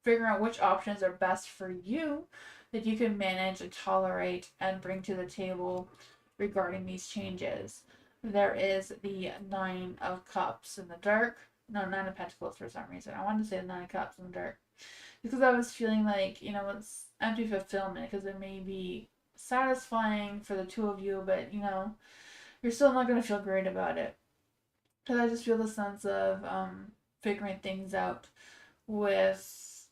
figuring out which options are best for you that you can manage and tolerate and bring to the table regarding these changes. There is the Nine of Cups in the dark. No, Nine of Pentacles for some reason. I wanted to say the Nine of Cups in the dark. Because I was feeling like, it's empty fulfillment. Because it may be satisfying for the two of you, but, you're still not going to feel great about it. Because I just feel the sense of figuring things out with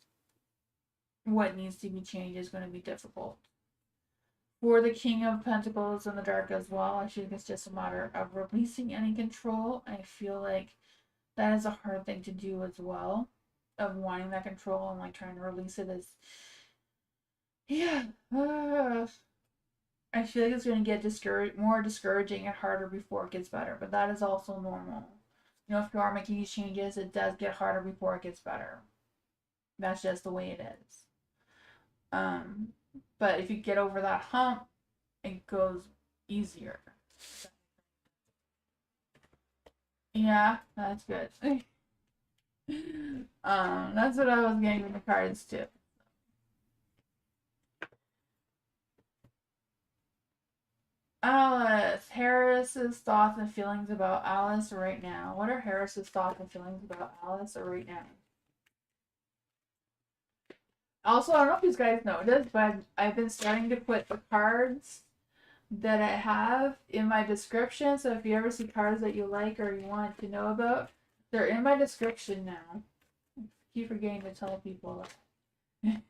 what needs to be changed is going to be difficult. For the King of Pentacles in the dark as well, I think it's just a matter of releasing any control. I feel like that is a hard thing to do as well, of wanting that control and trying to release it is, yeah. I feel like it's going to get more discouraging and harder before it gets better, but that is also normal. If you are making these changes, it does get harder before it gets better. That's just the way it is. But if you get over that hump, it goes easier. Yeah, that's good. That's what I was getting with the cards too. Alice. Harris's thoughts and feelings about Alice right now. What are Harris's thoughts and feelings about Alice right now? Also, I don't know if you guys noticed, but I've been starting to put the cards that I have in my description. So if you ever see cards that you like or you want to know about, they're in my description now. I keep forgetting to tell people that.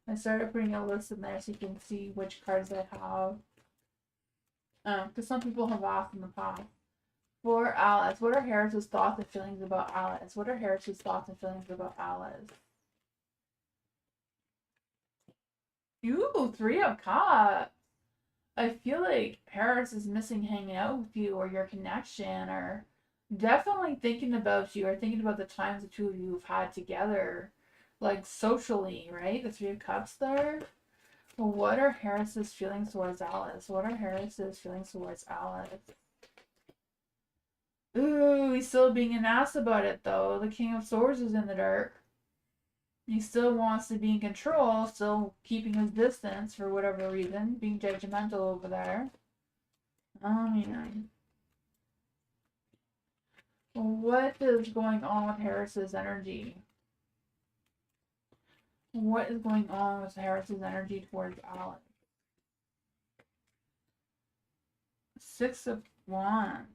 I started putting a list in there so you can see which cards I have. Because some people have asked in the past. For Alice, what are Harris's thoughts and feelings about Alice? What are Harris's thoughts and feelings about Alice? Ooh, Three of Cups. I feel like Harris is missing hanging out with you or your connection or definitely thinking about you or thinking about the times the two of you have had together, like socially, right? The Three of Cups there. Well, what are Harris's feelings towards Alice? What are Harris's feelings towards Alice? Ooh, he's still being an ass about it though. The King of Swords is in the dark. He still wants to be in control, still keeping his distance for whatever reason, being judgmental over there. Oh man. What is going on with Harris's energy? What is going on with Harris's energy towards Alex? Six of Wands.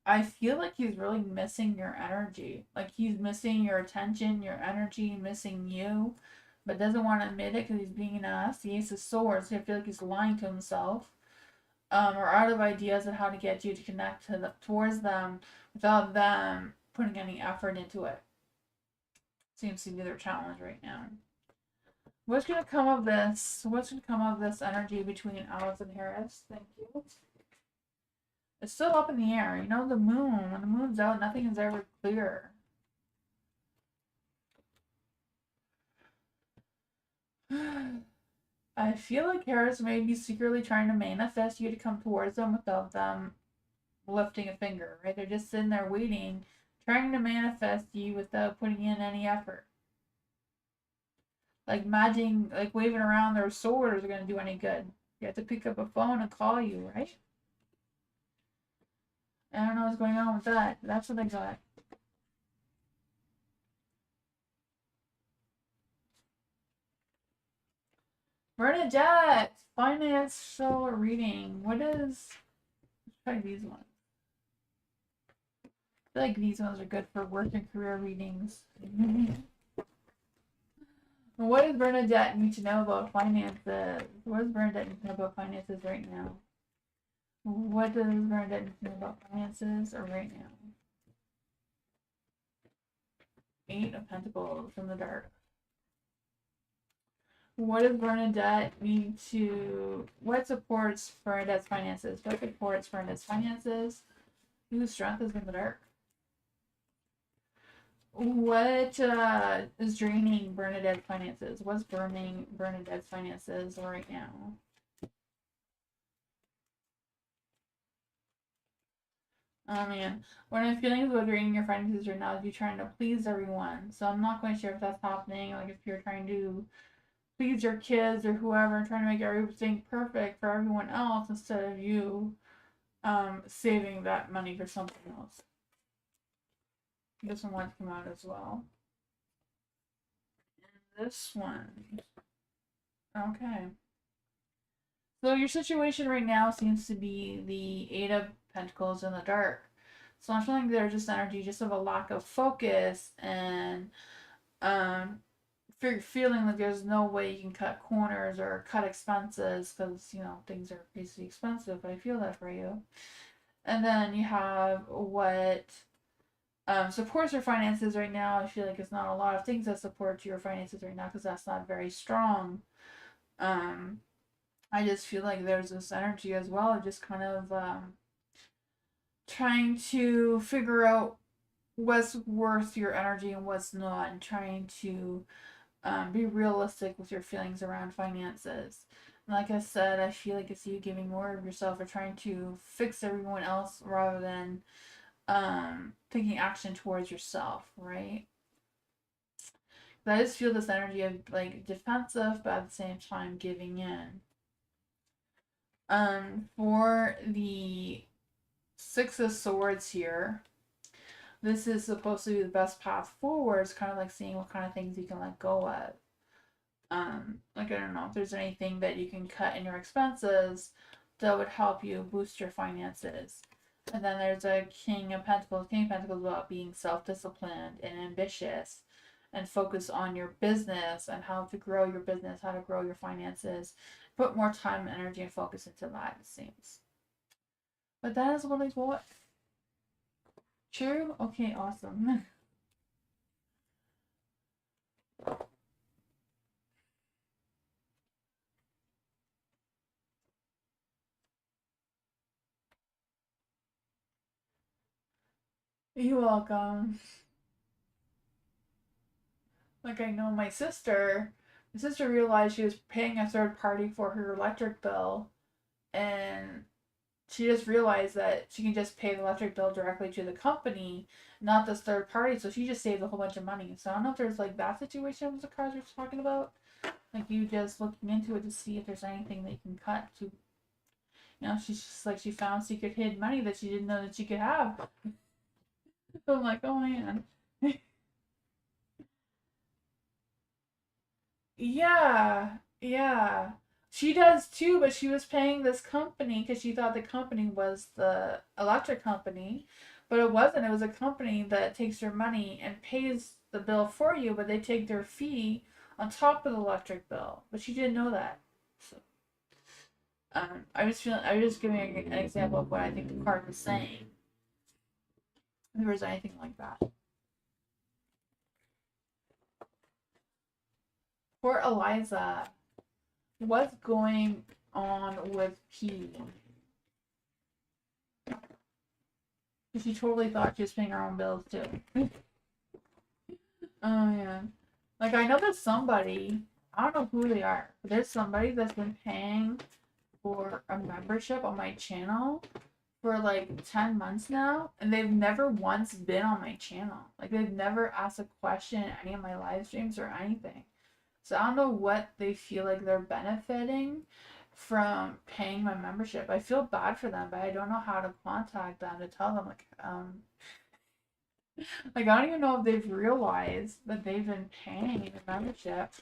I feel like he's really missing your energy. Like he's missing your attention, your energy, missing you, but doesn't want to admit it because he's being an ass. The Ace of Swords. I feel like he's lying to himself, or out of ideas on how to get you to connect towards them without them putting any effort into it. Seems to be their challenge right now. What's gonna come of this? What's gonna come of this energy between Alex and Harris? Thank you. It's still up in the air. You know, the moon. When the moon's out, nothing is ever clear. I feel like Harris may be secretly trying to manifest you to come towards them without them lifting a finger, right? They're just sitting there waiting, trying to manifest you without putting in any effort. Like magic, like waving around their swords are going to do any good. You have to pick up a phone and call you, right? I don't know what's going on with that. That's what I got. Bernadette! Financial reading. What is... Let's try these ones. I feel like these ones are good for work and career readings. What does Bernadette need to know about finances? What does Bernadette need to know about finances right now? What does Bernadette need to know about finances right now? Eight of Pentacles from the dark. What does Bernadette need to... What supports Bernadette's finances? What supports Bernadette's finances? Whose strength is in the dark? What is draining Bernadette's finances? What's burning Bernadette's finances right now? Oh man, what I'm feeling about draining your finances right now is you trying to please everyone. So I'm not quite sure if that's happening. Like if you're trying to please your kids or whoever, trying to make everything perfect for everyone else instead of you saving that money for something else. This one wants to come out as well. And this one. Okay. So your situation right now seems to be the Eight of Pentacles in the dark. So I'm feeling there's just energy just of a lack of focus and feeling like there's no way you can cut corners or cut expenses because, you know, things are basically expensive. I feel that for you. And then you have what supports your finances right now. I feel like it's not a lot of things that support your finances right now because that's not very strong. I just feel like there's this energy as well of just kind of trying to figure out what's worth your energy and what's not, and trying to be realistic with your feelings around finances. And like I said, I feel like it's you giving more of yourself or trying to fix everyone else rather than taking action towards yourself, right? But I just feel this energy of like defensive, but at the same time giving in. For the Six of Swords here, this is supposed to be the best path forward. It's kind of like seeing what kind of things you can let go of. Like I don't know if there's anything that you can cut in your expenses that would help you boost your finances. And then there's a King of Pentacles. King of Pentacles about being self-disciplined and ambitious and focus on your business and how to grow your business, how to grow your finances. Put more time, energy, and focus into that, it seems. But that is what I thought. True? Okay, awesome. You're welcome. Like I know my sister realized she was paying a third party for her electric bill, and she just realized that she can just pay the electric bill directly to the company, not this third party. So she just saved a whole bunch of money. So I don't know if there's like that situation with the cards we're talking about. Like you just looking into it to see if there's anything that you can cut to. She's just like she found secret hidden money that she didn't know that she could have. So I'm like, oh man. Yeah, yeah. She does too, but she was paying this company because she thought the company was the electric company, but it wasn't. It was a company that takes your money and pays the bill for you, but they take their fee on top of the electric bill. But she didn't know that. So, I was just giving an example of what I think the card was saying. If there was anything like that. For Eliza, what's going on with P? She totally thought she was paying her own bills too. Oh yeah. Like I know there's somebody, I don't know who they are, but there's somebody that's been paying for a membership on my channel for like 10 months now, and they've never once been on my channel. Like they've never asked a question in any of my live streams or anything. So I don't know what they feel like they're benefiting from paying my membership. I feel bad for them, but I don't know how to contact them to tell them like I don't even know if they've realized that they've been paying the membership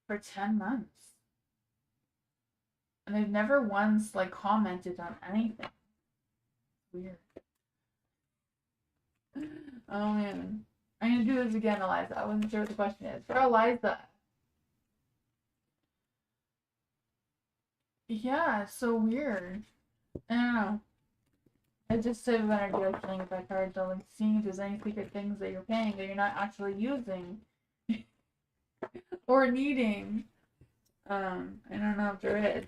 for 10 months. And they've never once like commented on anything. Weird. Oh man. I'm gonna do this again, Eliza. I wasn't sure what the question is. For Eliza. Yeah, it's so weird. I don't know. I just have an idea of feeling with that card, though, like seeing if there's any secret things that you're paying that you're not actually using or needing. I don't know if there is.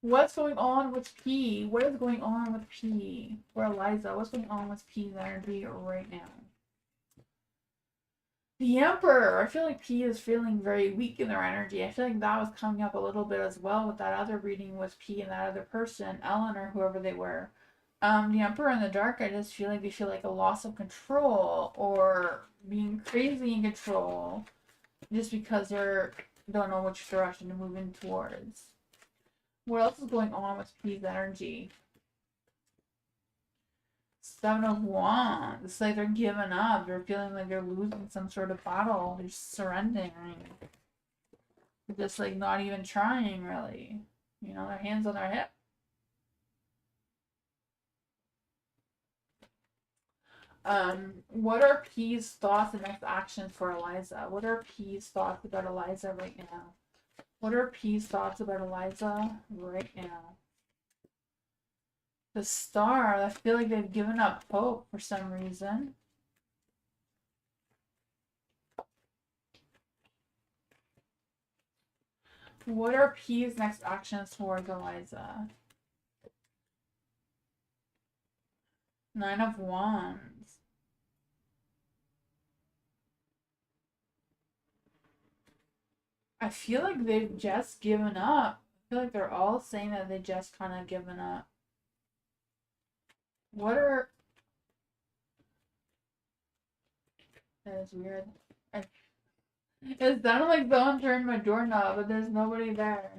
What's going on with P? What is going on with P? For Eliza, what's going on with P's energy right now? The Emperor! I feel like P is feeling very weak in their energy. I feel like that was coming up a little bit as well with that other reading with P and that other person, Ellen or whoever they were. The Emperor in the Dark, I just feel like they feel like a loss of control or being crazy in control just because they're don't know which direction to move in towards. What else is going on with P's energy? Seven of Wands. It's like they're giving up. They're feeling like they're losing some sort of battle. They're surrendering. They're just like not even trying really. Their hands on their hip. What are P's thoughts and next actions for Eliza? What are P's thoughts about Eliza right now? What are P's thoughts about Eliza right now? The Star. I feel like they've given up hope for some reason. What are P's next actions towards Eliza? Nine of Wands. I feel like they've just given up. I feel like they're all saying that they just kind of given up. What are... That is weird. It sounded like someone turned my doorknob, but there's nobody there.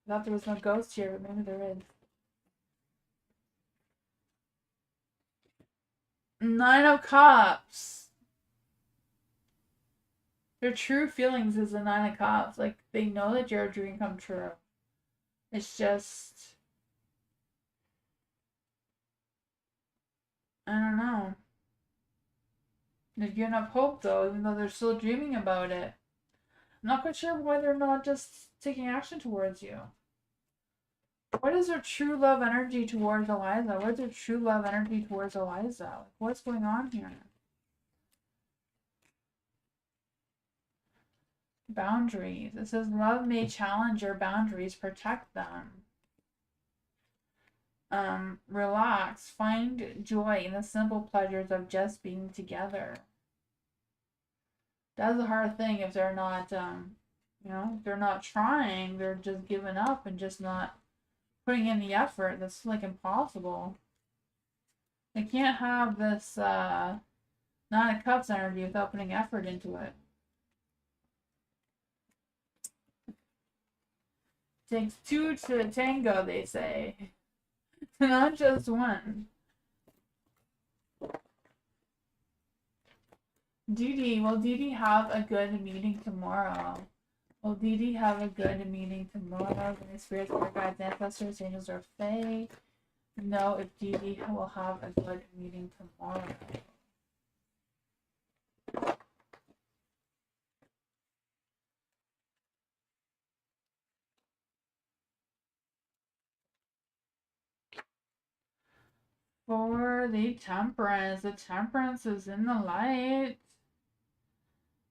I thought there was no ghost here, but maybe there is. Nine of Cups. Their true feelings is the Nine of Cups. Like, they know that you're a dream come true. It's just... I don't know. They're giving up hope, though, even though they're still dreaming about it. not quite sure why they're not just taking action towards you. What is their true love energy towards Eliza? What is their true love energy towards Eliza? Like, what's going on here? Boundaries. It says love may challenge your boundaries, protect them. Relax. Find joy in the simple pleasures of just being together. That's a hard thing if they're not, if they're not trying, they're just giving up and just not putting in the effort. That's like impossible. They can't have this Nine of Cups energy without putting effort into it. Takes two to tango, they say. Not just one. Dee will Dee have a good meeting tomorrow? Will Dee have a good meeting tomorrow? My spirits, our guides, ancestors, angels, or fae know if Dee will have a good meeting tomorrow. For the temperance is in the light.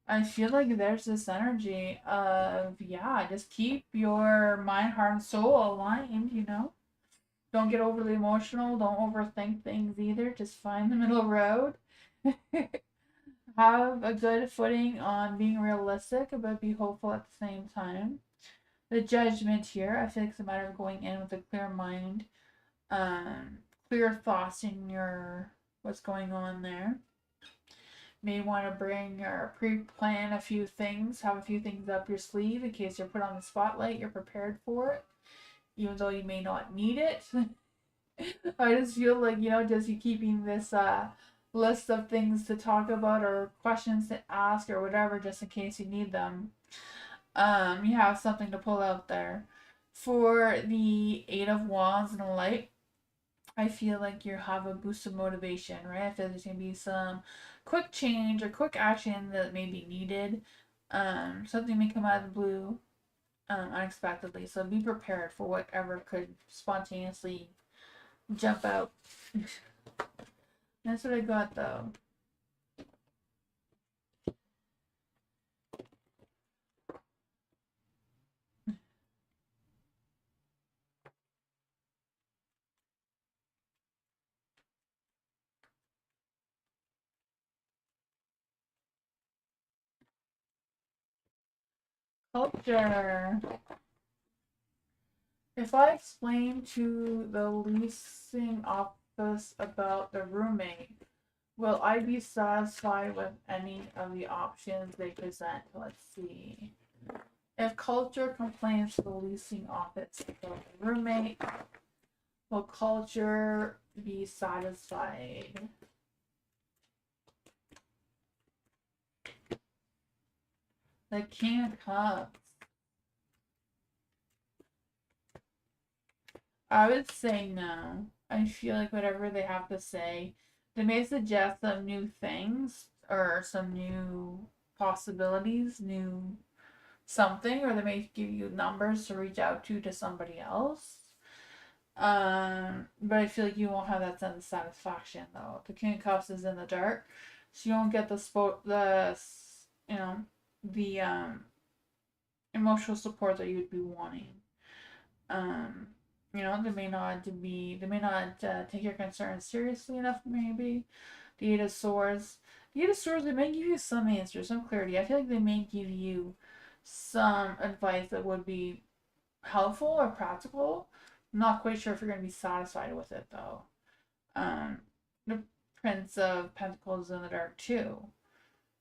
I feel like there's this energy of, yeah, just keep your mind, heart, and soul aligned, you know? Don't get overly emotional. Don't overthink things either. Just find the middle road. Have a good footing on being realistic, but be hopeful at the same time. The Judgment here, I feel like it's a matter of going in with a clear mind. Clear thoughts in your what's going on there. May want to bring or pre-plan a few things, have a few things up your sleeve in case you're put on the spotlight, you're prepared for it, even though you may not need it. I just feel like, just you keeping this list of things to talk about or questions to ask or whatever, just in case you need them. You have something to pull out there. For the Eight of Wands and the Light, I feel like you have a boost of motivation, right? I feel there's going to be some quick change or quick action that may be needed. Something may come out of the blue unexpectedly. So be prepared for whatever could spontaneously jump out. That's what I got, though. Culture. If I explain to the leasing office about the roommate, will I be satisfied with any of the options they present? Let's see. If culture complains to the leasing office about the roommate, will culture be satisfied? The King of Cups. I would say no. I feel like whatever they have to say, they may suggest some new things or some new possibilities, new something, or they may give you numbers to reach out to somebody else. But I feel like you won't have that sense of satisfaction though. The King of Cups is in the dark, so you won't get the emotional support that you would be wanting. They may not take your concerns seriously enough, maybe. The Eight of Swords. The Eight of Swords, they may give you some answers, some clarity. I feel like they may give you some advice that would be helpful or practical. I'm not quite sure if you're going to be satisfied with it, though. The Prince of Pentacles is in the dark, too.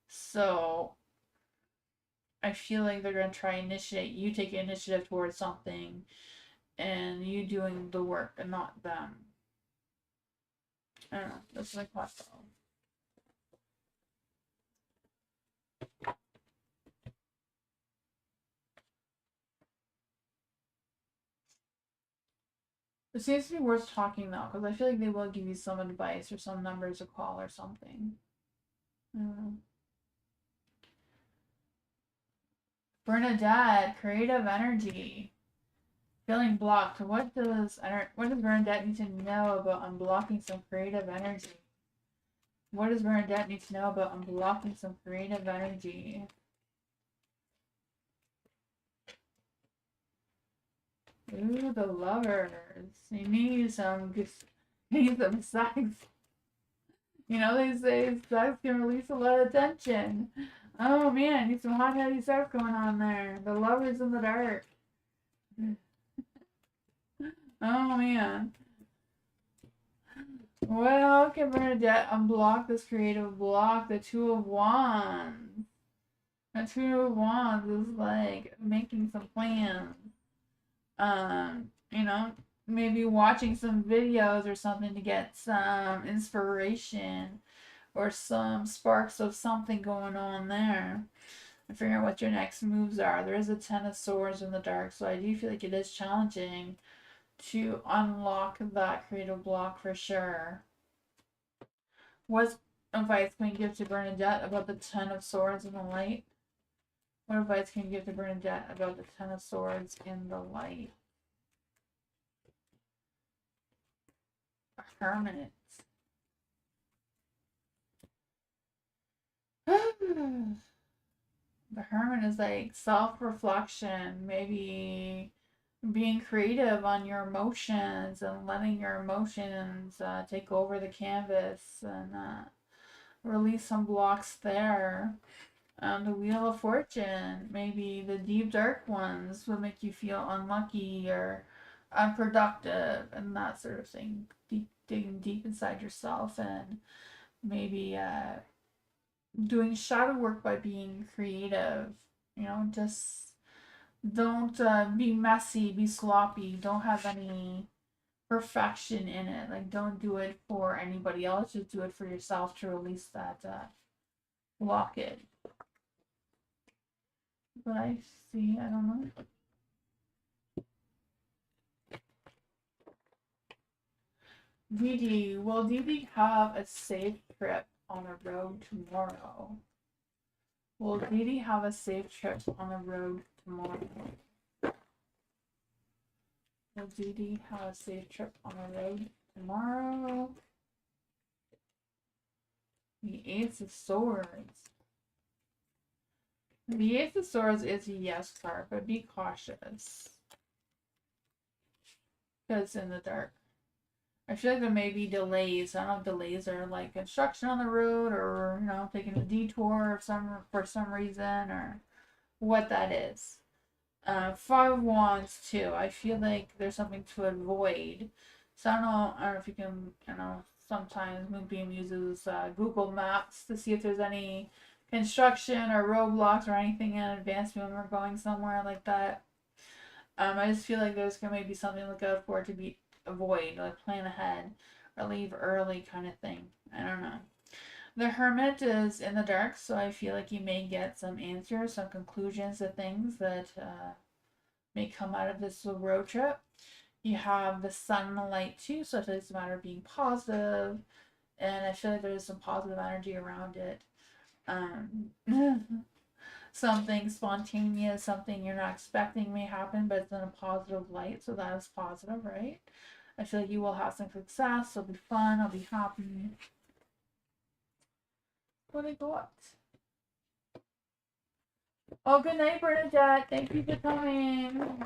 So, I feel like they're going to try you take initiative towards something, and you doing the work and not them. I don't know. That's like what though. It seems to be worth talking though, because I feel like they will give you some advice or some numbers to call or something. I don't know. Bernadette, creative energy. Feeling blocked. What does Bernadette need to know about unblocking some creative energy? What does Bernadette need to know about unblocking some creative energy? Ooh, the lovers. You need some sex. You know, they say sex can release a lot of tension. Oh man, need some hot heavy sex going on there. The lovers in the dark. Oh man. Well, can Bernadette unblock this creative block? The Two of Wands. The Two of Wands is like making some plans. You know, maybe watching some videos or something to get some inspiration or some sparks of something going on there. And figure out what your next moves are. There is a Ten of Swords in the dark, so I do feel like it is challenging to unlock that creative block for sure. What advice can you give to Bernadette about the Ten of Swords in the light? What advice can you give to Bernadette about the Ten of Swords in the light? A Hermit. The Hermit is like self-reflection, maybe being creative on your emotions and letting your emotions take over the canvas and release some blocks there. The Wheel of Fortune, maybe the deep dark ones will make you feel unlucky or unproductive and that sort of thing. Digging deep inside yourself and maybe doing shadow work by being creative. You know, just don't be messy, be sloppy, don't have any perfection in it. Like, don't do it for anybody else, just do it for yourself to release that blockage. But I see, I don't know. Dee will Dee have a safe trip on the road tomorrow? Will Dee have a safe trip on the road tomorrow? Will Dee have a safe trip on the road tomorrow? The Ace of Swords. The Ace of Swords is a yes card, but be cautious. Because it's in the dark. I feel like there may be delays. I don't know if delays are like construction on the road or, you know, taking a detour for some reason or what that is. Five of Wands too. I feel like there's something to avoid. So I don't know if you can, you know, sometimes Moonbeam uses Google Maps to see if there's any construction or roadblocks or anything in advance when we're going somewhere like that. I just feel like there's gonna maybe something to look out for to be avoid, like plan ahead or leave early kind of thing. I don't know. The Hermit is in the dark, so I feel like you may get some answers, some conclusions to things that may come out of this road trip. You have the Sun and the Light too, so it's a matter of being positive, and I feel like there's some positive energy around it. Something spontaneous, something you're not expecting may happen, but it's in a positive light, so that is positive, right? I feel like you will have some success. It'll be fun. I'll be happy. What I got? Oh, good night, Bernadette. Thank you for coming.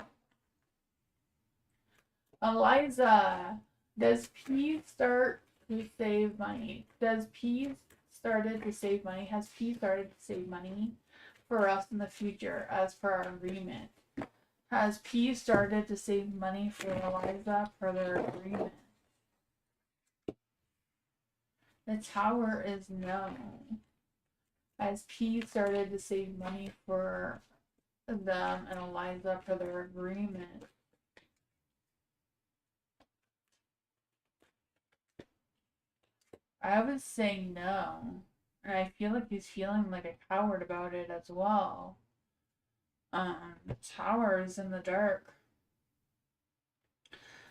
Eliza, does P start to save money? Does P started to save money? Has P started to save money for us in the future as per our agreement? Has P started to save money for Eliza per their agreement? The Tower is no. Has P started to save money for them and Eliza per their agreement? I would say no. And I feel like he's feeling like a coward about it as well. The Tower is in the dark.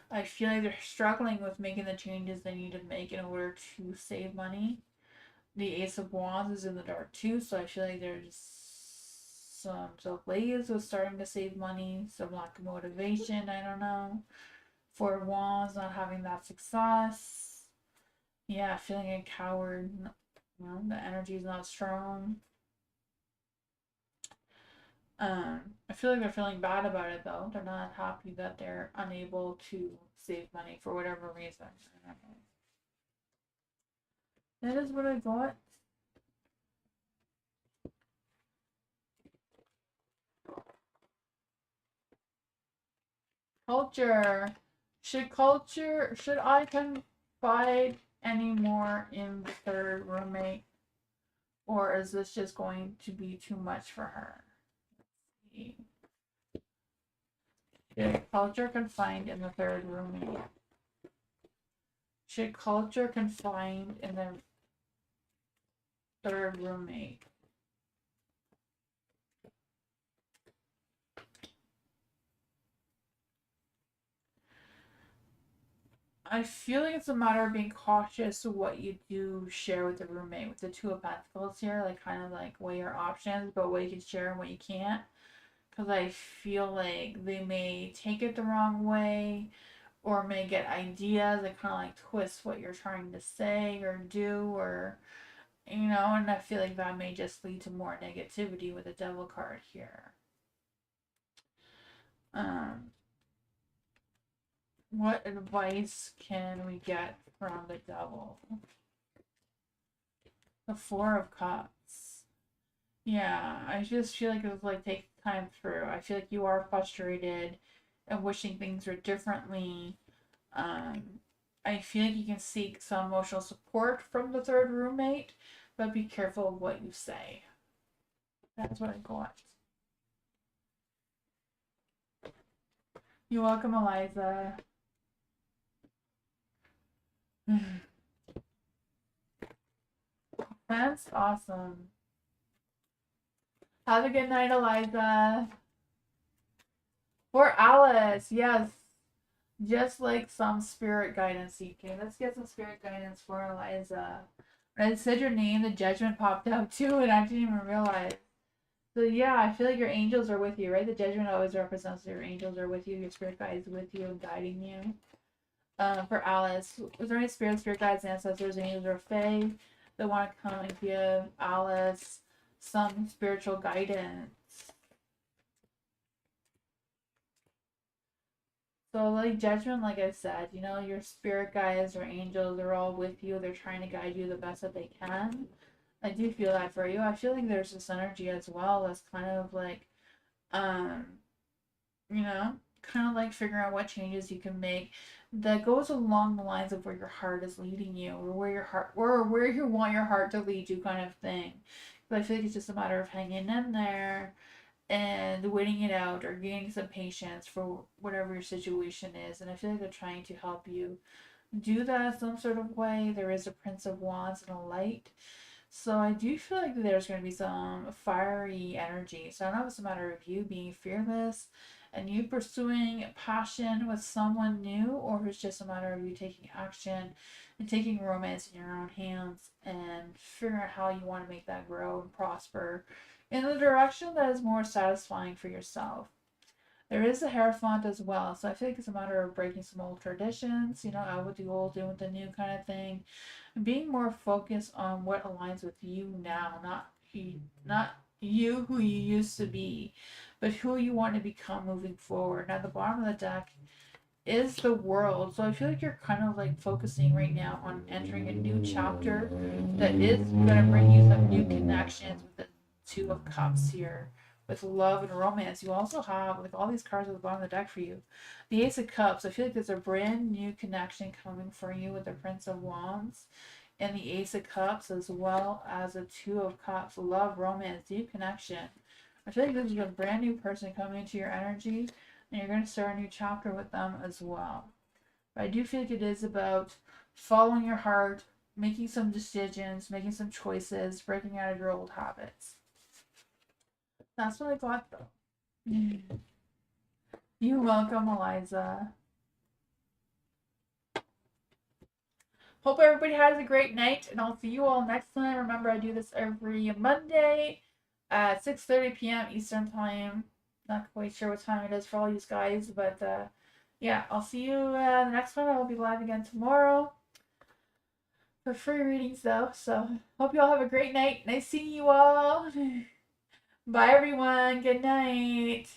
I feel like they're struggling with making the changes they need to make in order to save money. The Ace of Wands is in the dark too, so I feel like there's some delays with starting to save money, some lack of motivation, I don't know. Four of Wands, not having that success. Yeah, feeling a coward. You know, the energy is not strong. I feel like they're feeling bad about it though. They're not happy that they're unable to save money for whatever reason. I don't know. That is what I got. Culture. Should I confide anymore in the third roommate? Or is this just going to be too much for her? Let's see. Should culture confide in the third roommate? Should culture confide in the third roommate? I feel like it's a matter of being cautious of what you do share with the roommate. With the Two of Pentacles here, like kind of like weigh your options, but what you can share and what you can't. Because I feel like they may take it the wrong way, or may get ideas that kind of like twist what you're trying to say or do, or you know, and I feel like that may just lead to more negativity with the Devil card here. Um, what advice can we get from the Devil? The Four of Cups. Yeah, I just feel like it was like take time through. I feel like you are frustrated and wishing things were differently. I feel like you can seek some emotional support from the third roommate, but be careful of what you say. That's what I got. You're welcome, Eliza. That's awesome. Have a good night, Eliza. For Alice, yes. Just like some spirit guidance seeking. Let's get some spirit guidance for Eliza. When I said your name, the judgment popped up too, and I didn't even realize. So yeah, I feel like your angels are with you, right? The judgment always represents your angels are with you, your spirit guide is with you and guiding you. For Alice, is there any spirit guides, ancestors, angels, or fae that want to come and give Alice some spiritual guidance? So, like judgment, like I said, you know, your spirit guides or angels are all with you. They're trying to guide you the best that they can. I do feel that for you. I feel like there's this energy as well that's kind of like, um, you know, kind of like figuring out what changes you can make that goes along the lines of where your heart is leading you, or where your heart, or where you want your heart to lead you, kind of thing. But I feel like it's just a matter of hanging in there and waiting it out or gaining some patience for whatever your situation is. And I feel like they're trying to help you do that some sort of way. There is a Prince of Wands and a light. So I do feel like there's going to be some fiery energy. So I don't know if it's a matter of you being fearless and you pursuing passion with someone new, or if it's just a matter of you taking action and taking romance in your own hands and figuring out how you want to make that grow and prosper in the direction that is more satisfying for yourself. There is a Hierophant as well, so I feel like it's a matter of breaking some old traditions, you know, out with the old, in with the new kind of thing, and being more focused on what aligns with you now, not you who you used to be, but who you want to become moving forward. Now, the bottom of the deck is the World, so I feel like you're kind of like focusing right now on entering a new chapter that is going to bring you some new connections with the Two of Cups here, with love and romance. You also have like all these cards at the bottom of the deck for you. The Ace of Cups, I feel like there's a brand new connection coming for you with the Prince of Wands and the Ace of Cups, as well as the Two of Cups. Love, romance, deep connection. I feel like this is a brand new person coming into your energy, and you're going to start a new chapter with them as well. But I do feel like it is about following your heart, making some decisions, making some choices, breaking out of your old habits. That's what I got though. You're welcome, Eliza. Hope everybody has a great night, and I'll see you all next time. Remember, I do this every Monday at 6:30 p.m. Eastern Time. Not quite sure what time it is for all you guys, but yeah, I'll see you the next one. I'll be live again tomorrow for free readings though. So hope you all have a great night. Nice seeing you all. Bye everyone. Good night.